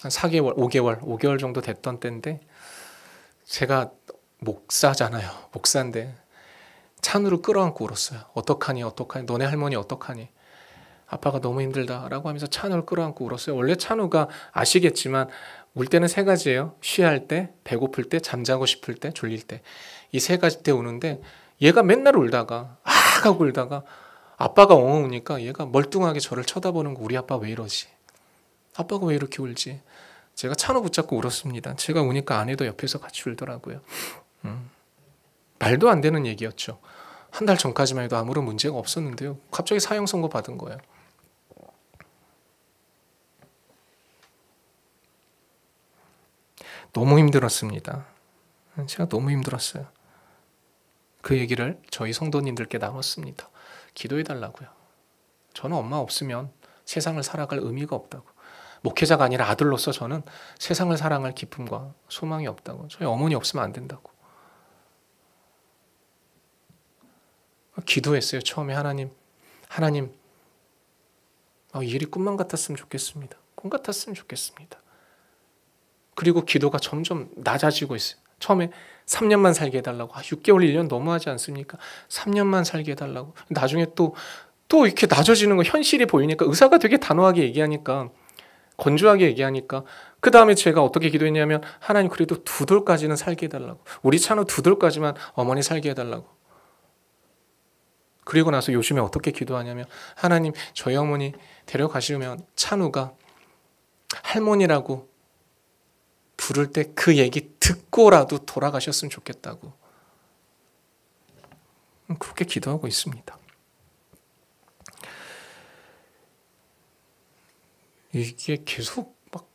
한 4개월, 5개월 정도 됐던 때인데 제가 목사잖아요. 목사인데 찬우를 끌어안고 울었어요. 어떡하니 너네 할머니 어떡하니 아빠가 너무 힘들다라고 하면서 찬우를 끌어안고 울었어요. 원래 찬우가 아시겠지만 울 때는 3가지예요. 쉬할 때, 배고플 때, 잠자고 싶을 때, 졸릴 때. 이 3가지 때 우는데 얘가 맨날 울다가 하고 울다가 아빠가 엉엉 우니까 얘가 멀뚱하게 저를 쳐다보는 거, 우리 아빠 왜 이러지? 아빠가 왜 이렇게 울지? 제가 찬우 붙잡고 울었습니다. 제가 우니까 아내도 옆에서 같이 울더라고요. 말도 안 되는 얘기였죠. 한 달 전까지만 해도 아무런 문제가 없었는데요. 갑자기 사형 선고 받은 거예요. 너무 힘들었습니다. 제가 너무 힘들었어요. 그 얘기를 저희 성도님들께 나눴습니다. 기도해달라고요. 저는 엄마 없으면 세상을 살아갈 의미가 없다고. 목회자가 아니라 아들로서 저는 세상을 살아갈 기쁨과 소망이 없다고. 저희 어머니 없으면 안 된다고. 기도했어요. 처음에 하나님 이 일이 꿈만 같았으면 좋겠습니다. 꿈 같았으면 좋겠습니다. 그리고 기도가 점점 낮아지고 있어요. 처음에 3년만 살게 해달라고. 6개월, 1년 너무하지 않습니까? 3년만 살게 해달라고. 나중에 또 이렇게 낮아지는 거 현실이 보이니까 의사가 되게 단호하게 얘기하니까 건조하게 얘기하니까 그 다음에 제가 어떻게 기도했냐면 하나님 그래도 2돌까지는 살게 해달라고. 우리 찬우 2돌까지만 어머니 살게 해달라고. 그리고 나서 요즘에 어떻게 기도하냐면 하나님 저희 어머니 데려가시면 찬우가 할머니라고 부를 때 그 얘기 듣고라도 돌아가셨으면 좋겠다고. 그렇게 기도하고 있습니다. 이게 계속 막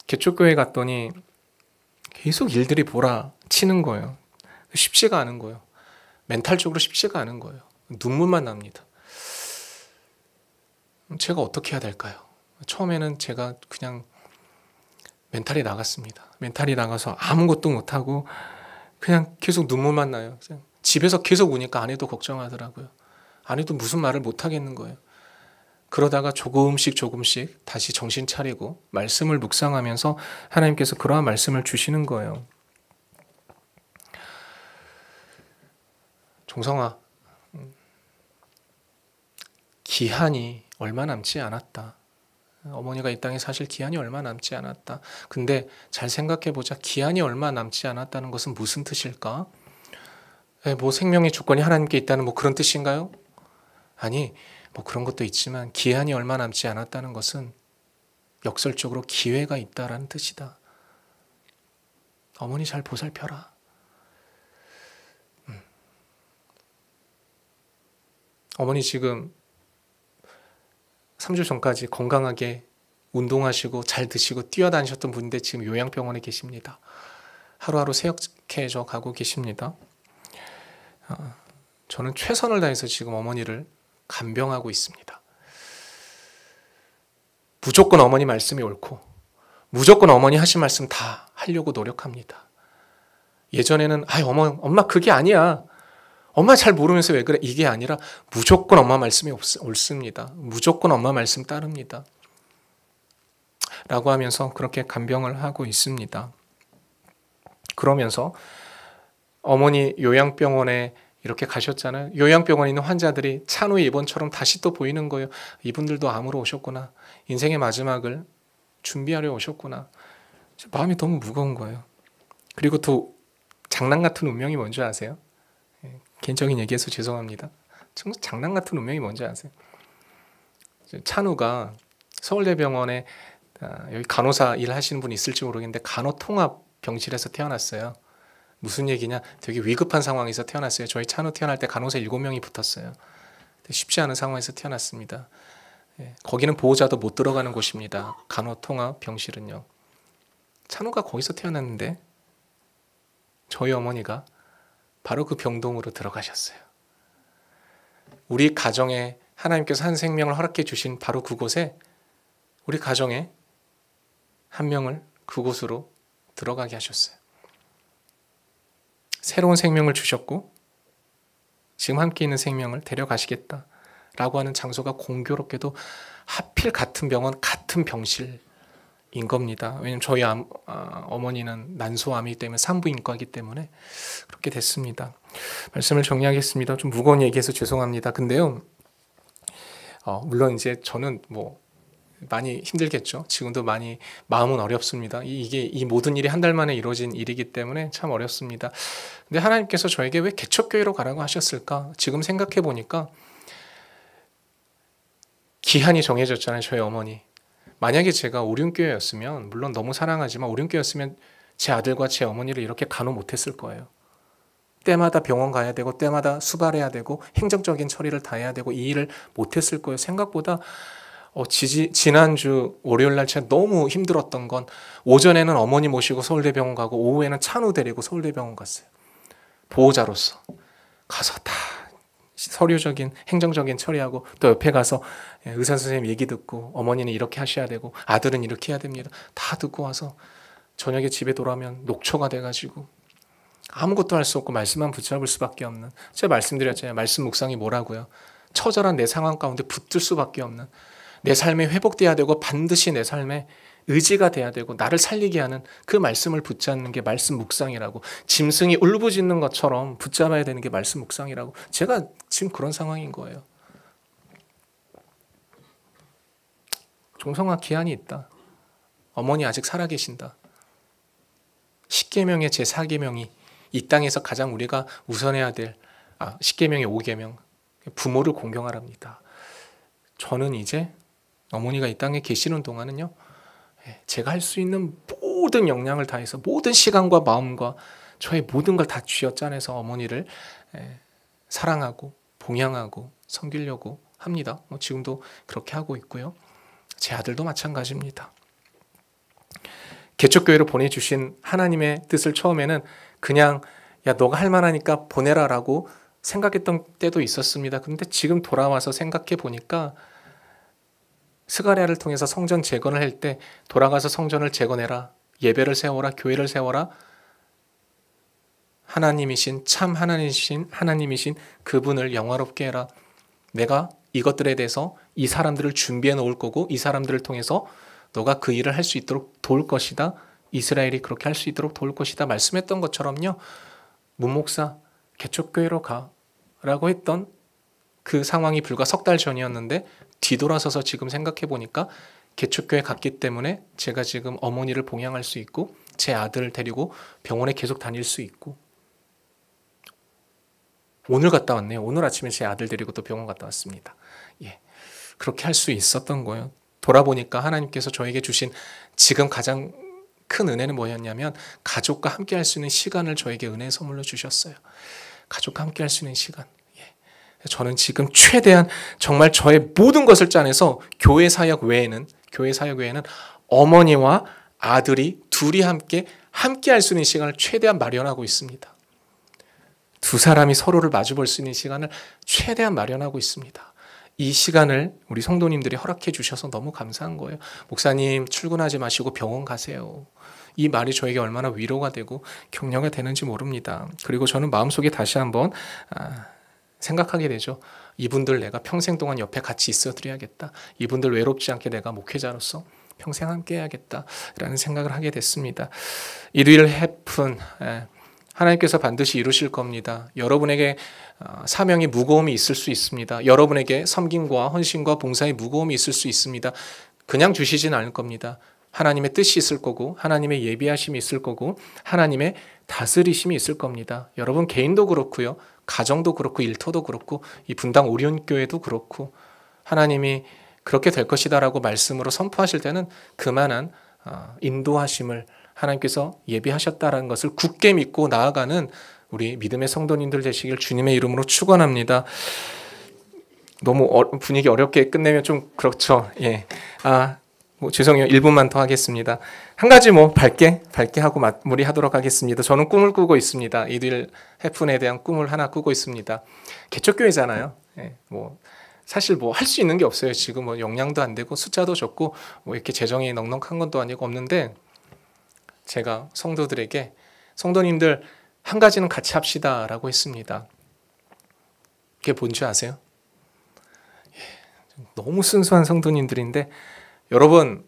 개척교회 갔더니 계속 일들이 몰아치는 거예요. 쉽지가 않은 거예요. 멘탈적으로 쉽지가 않은 거예요. 눈물만 납니다. 제가 어떻게 해야 될까요? 처음에는 제가 그냥 멘탈이 나갔습니다. 멘탈이 나가서 아무것도 못하고 그냥 계속 눈물만 나요. 그냥 집에서 계속 우니까 아내도 걱정하더라고요. 아내도 무슨 말을 못하겠는 거예요. 그러다가 조금씩 다시 정신 차리고 말씀을 묵상하면서 하나님께서 그러한 말씀을 주시는 거예요. 종성아, 기한이 얼마 남지 않았다. 어머니가 이 땅에 사실 기한이 얼마 남지 않았다. 근데 잘 생각해보자. 기한이 얼마 남지 않았다는 것은 무슨 뜻일까? 뭐 생명의 주권이 하나님께 있다는 뭐 그런 뜻인가요? 아니, 뭐 그런 것도 있지만 기한이 얼마 남지 않았다는 것은 역설적으로 기회가 있다라는 뜻이다. 어머니 잘 보살펴라. 어머니 지금 3주 전까지 건강하게 운동하시고 잘 드시고 뛰어다니셨던 분인데 지금 요양병원에 계십니다. 하루하루 쇠약해져 가고 계십니다. 저는 최선을 다해서 지금 어머니를 간병하고 있습니다. 무조건 어머니 말씀이 옳고 무조건 어머니 하신 말씀 다 하려고 노력합니다. 예전에는 엄마 그게 아니야. 엄마 잘 모르면서 왜 그래? 이게 아니라 무조건 엄마 말씀이 옳습니다. 무조건 엄마 말씀 따릅니다. 라고 하면서 그렇게 간병을 하고 있습니다. 그러면서 어머니 요양병원에 이렇게 가셨잖아요. 요양병원에 있는 환자들이 찬우의 입원처럼 다시 또 보이는 거예요. 이분들도 암으로 오셨구나. 인생의 마지막을 준비하려 오셨구나. 마음이 너무 무거운 거예요. 그리고 또 장난 같은 운명이 뭔지 아세요? 개인적인 얘기해서 죄송합니다. 정말 장난 같은 운명이 뭔지 아세요? 찬우가 서울대병원에 여기 간호사 일하시는 분이 있을지 모르겠는데 간호통합병실에서 태어났어요. 무슨 얘기냐? 되게 위급한 상황에서 태어났어요. 저희 찬우 태어날 때 간호사 7명이 붙었어요. 쉽지 않은 상황에서 태어났습니다. 거기는 보호자도 못 들어가는 곳입니다. 간호통합병실은요. 찬우가 거기서 태어났는데 저희 어머니가 바로 그 병동으로 들어가셨어요. 우리 가정에 하나님께서 한 생명을 허락해 주신 바로 그곳에 우리 가정에 한 명을 그곳으로 들어가게 하셨어요. 새로운 생명을 주셨고 지금 함께 있는 생명을 데려가시겠다라고 하는 장소가 공교롭게도 하필 같은 병원, 같은 병실인 겁니다. 왜냐하면 저희 어머니는 난소암이기 때문에 산부인과이기 때문에 그렇게 됐습니다. 말씀을 정리하겠습니다. 좀 무거운 얘기해서 죄송합니다. 근데요, 물론 이제 저는 뭐 많이 힘들겠죠. 지금도 많이 마음은 어렵습니다. 이게 이 모든 일이 한 달 만에 이루어진 일이기 때문에 참 어렵습니다. 근데 하나님께서 저에게 왜 개척교회로 가라고 하셨을까? 지금 생각해 보니까 기한이 정해졌잖아요. 저희 어머니. 만약에 제가 오륜교회였으면, 물론 너무 사랑하지만 오륜교회였으면 제 아들과 제 어머니를 이렇게 간호 못했을 거예요. 때마다 병원 가야 되고 때마다 수발해야 되고 행정적인 처리를 다 해야 되고 이 일을 못했을 거예요. 생각보다 지난주 월요일날 제가 너무 힘들었던 건 오전에는 어머니 모시고 서울대병원 가고 오후에는 찬우 데리고 서울대병원 갔어요. 보호자로서 가서 다 서류적인 행정적인 처리하고 또 옆에 가서 의사 선생님 얘기 듣고 어머니는 이렇게 하셔야 되고 아들은 이렇게 해야 됩니다. 다 듣고 와서 저녁에 집에 돌아오면 녹초가 돼가지고 아무것도 할 수 없고 말씀만 붙잡을 수밖에 없는, 제가 말씀드렸잖아요. 말씀 묵상이 뭐라고요? 처절한 내 상황 가운데 붙들 수밖에 없는, 내 삶에 회복돼야 되고 반드시 내 삶에 의지가 돼야 되고 나를 살리게 하는 그 말씀을 붙잡는 게 말씀 묵상이라고, 짐승이 울부짖는 것처럼 붙잡아야 되는 게 말씀 묵상이라고. 제가 지금 그런 상황인 거예요. 종성아, 기한이 있다. 어머니 아직 살아계신다. 십계명의 제4계명이 이 땅에서 가장 우리가 우선해야 될 십계명의 5계명, 부모를 공경하랍니다. 저는 이제 어머니가 이 땅에 계시는 동안은요, 제가 할 수 있는 모든 역량을 다해서 모든 시간과 마음과 저의 모든 걸 다 쥐어짜내서 어머니를 사랑하고 봉양하고 섬기려고 합니다. 지금도 그렇게 하고 있고요. 제 아들도 마찬가지입니다. 개척교회로 보내주신 하나님의 뜻을 처음에는 그냥 너가 할 만하니까 보내라라고 생각했던 때도 있었습니다. 그런데 지금 돌아와서 생각해 보니까 스가랴를 통해서 성전 재건을 할 때 돌아가서 성전을 재건해라, 예배를 세워라, 교회를 세워라, 하나님이신 참 하나님이신 그분을 영화롭게 해라. 내가 이것들에 대해서 이 사람들을 준비해 놓을 거고 이 사람들을 통해서 너가 그 일을 할 수 있도록 도울 것이다. 이스라엘이 그렇게 할 수 있도록 도울 것이다. 말씀했던 것처럼요. 문목사 개척교회로 가라고 했던 그 상황이 불과 석 달 전이었는데 뒤돌아서서 지금 생각해 보니까 개척교회 갔기 때문에 제가 지금 어머니를 봉양할 수 있고 제 아들을 데리고 병원에 계속 다닐 수 있고 오늘 갔다 왔네요. 오늘 아침에 제 아들 데리고 또 병원 갔다 왔습니다. 예, 그렇게 할 수 있었던 거예요. 돌아보니까 하나님께서 저에게 주신 지금 가장 큰 은혜는 뭐였냐면 가족과 함께 할 수 있는 시간을 저에게 은혜의 선물로 주셨어요. 가족과 함께 할 수 있는 시간. 예. 저는 지금 최대한 정말 저의 모든 것을 짜내서 교회 사역 외에는 어머니와 아들이 둘이 함께 할 수 있는 시간을 최대한 마련하고 있습니다. 두 사람이 서로를 마주 볼 수 있는 시간을 최대한 마련하고 있습니다. 이 시간을 우리 성도님들이 허락해 주셔서 너무 감사한 거예요. 목사님 출근하지 마시고 병원 가세요. 이 말이 저에게 얼마나 위로가 되고 격려가 되는지 모릅니다. 그리고 저는 마음속에 다시 한번 생각하게 되죠. 이분들 내가 평생 동안 옆에 같이 있어 드려야겠다. 이분들 외롭지 않게 내가 목회자로서 평생 함께 해야겠다라는 생각을 하게 됐습니다. 일일 해픈 하나님께서 반드시 이루실 겁니다. 여러분에게 사명의 무거움이 있을 수 있습니다. 여러분에게 섬김과 헌신과 봉사의 무거움이 있을 수 있습니다. 그냥 주시진 않을 겁니다. 하나님의 뜻이 있을 거고 하나님의 예비하심이 있을 거고 하나님의 다스리심이 있을 겁니다. 여러분 개인도 그렇고요. 가정도 그렇고 일터도 그렇고 이 분당 오리온교회도 그렇고 하나님이 그렇게 될 것이다라고 말씀으로 선포하실 때는 그만한 인도하심을 하나님께서 예비하셨다라는 것을 굳게 믿고 나아가는 우리 믿음의 성도님들 되시길 주님의 이름으로 축원합니다. 너무 분위기 어렵게 끝내면 좀 그렇죠. 예. 죄송해요. 1분만 더 하겠습니다. 한 가지 밝게 하고 마무리하도록 하겠습니다. 저는 꿈을 꾸고 있습니다. 일일 해픈에 대한 꿈을 하나 꾸고 있습니다. 개척교회잖아요. 예. 사실 할 수 있는 게 없어요. 지금 역량도 안 되고 숫자도 적고 이렇게 재정이 넉넉한 것도 아니고 없는데 제가 성도님들 한 가지는 같이 합시다라고 했습니다. 그게 뭔지 아세요? 너무 순수한 성도님들인데 여러분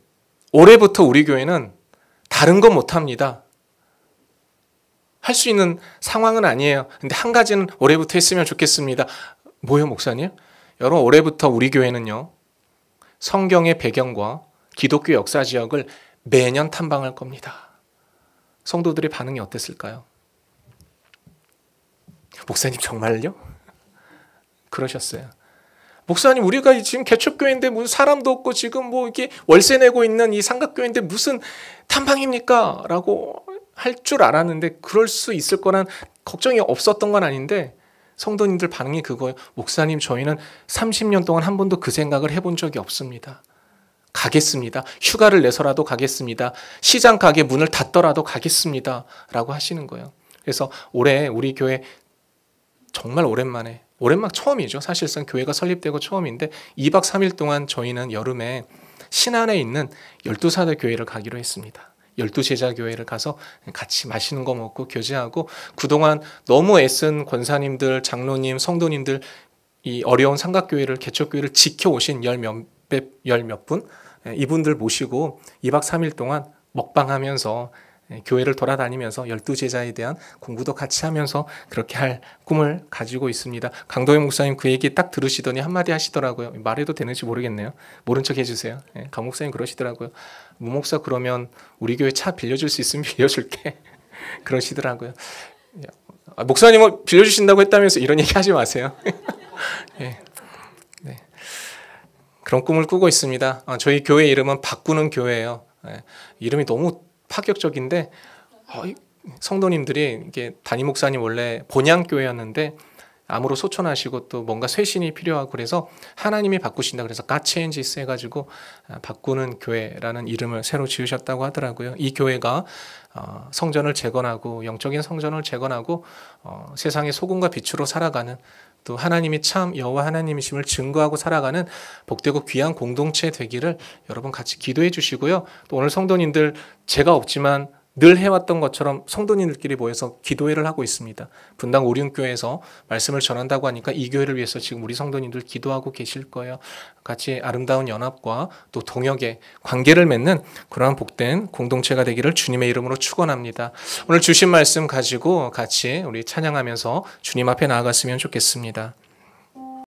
올해부터 우리 교회는 다른 건 못합니다. 할 수 있는 상황은 아니에요. 근데 한 가지는 올해부터 했으면 좋겠습니다. 뭐요 목사님? 여러분 올해부터 우리 교회는요. 성경의 배경과 기독교 역사 지역을 매년 탐방할 겁니다. 성도들의 반응이 어땠을까요? 목사님 정말요? 그러셨어요. 목사님 우리가 지금 개척교회인데 무슨 사람도 없고 지금 이렇게 월세 내고 있는 이 삼각교회인데 무슨 탐방입니까? 라고 할 줄 알았는데 그럴 수 있을 거란 걱정이 없었던 건 아닌데 성도님들 반응이 그거예요. 목사님 저희는 30년 동안 한 번도 그 생각을 해본 적이 없습니다. 가겠습니다. 휴가를 내서라도 가겠습니다. 시장 가게 문을 닫더라도 가겠습니다. 라고 하시는 거예요. 그래서 올해 우리 교회 정말 오랜만에 처음이죠. 사실상 교회가 설립되고 처음인데 2박 3일 동안 저희는 여름에 신안에 있는 12사도 교회를 가기로 했습니다. 12제자 교회를 가서 같이 맛있는 거 먹고 교제하고 그동안 너무 애쓴 권사님들, 장로님, 성도님들 이 어려운 삼각교회를 개척교회를 지켜오신 열 몇 분 이분들 모시고 2박 3일 동안 먹방하면서 교회를 돌아다니면서 12제자에 대한 공부도 같이 하면서 그렇게 할 꿈을 가지고 있습니다. 강도현 목사님 그 얘기 딱 들으시더니 한마디 하시더라고요. 말해도 되는지 모르겠네요. 모른 척 해주세요. 강 목사님 그러시더라고요. 무 목사 그러면 우리 교회 차 빌려줄 수 있으면 빌려줄게. 그러시더라고요. 목사님은 빌려주신다고 했다면서 이런 얘기 하지 마세요. 네. 그런 꿈을 꾸고 있습니다. 저희 교회 이름은 바꾸는 교회예요. 이름이 너무 파격적인데 성도님들이 이게 담임 목사님 원래 본향교회였는데 암으로 소천하시고 또 뭔가 쇄신이 필요하고 그래서 하나님이 바꾸신다. 그래서 God Changes 해가지고 바꾸는 교회라는 이름을 새로 지으셨다고 하더라고요. 이 교회가 성전을 재건하고 영적인 성전을 재건하고 세상의 소금과 빛으로 살아가는 또 하나님이 참 여호와 하나님이심을 증거하고 살아가는 복되고 귀한 공동체 되기를 여러분 같이 기도해 주시고요. 또 오늘 성도님들 제가 없지만 늘 해왔던 것처럼 성도님들끼리 모여서 기도회를 하고 있습니다. 분당 오륜교회에서 말씀을 전한다고 하니까 이 교회를 위해서 지금 우리 성도님들 기도하고 계실 거예요. 같이 아름다운 연합과 또 동역의 관계를 맺는 그러한 복된 공동체가 되기를 주님의 이름으로 축원합니다. 오늘 주신 말씀 가지고 같이 우리 찬양하면서 주님 앞에 나아갔으면 좋겠습니다.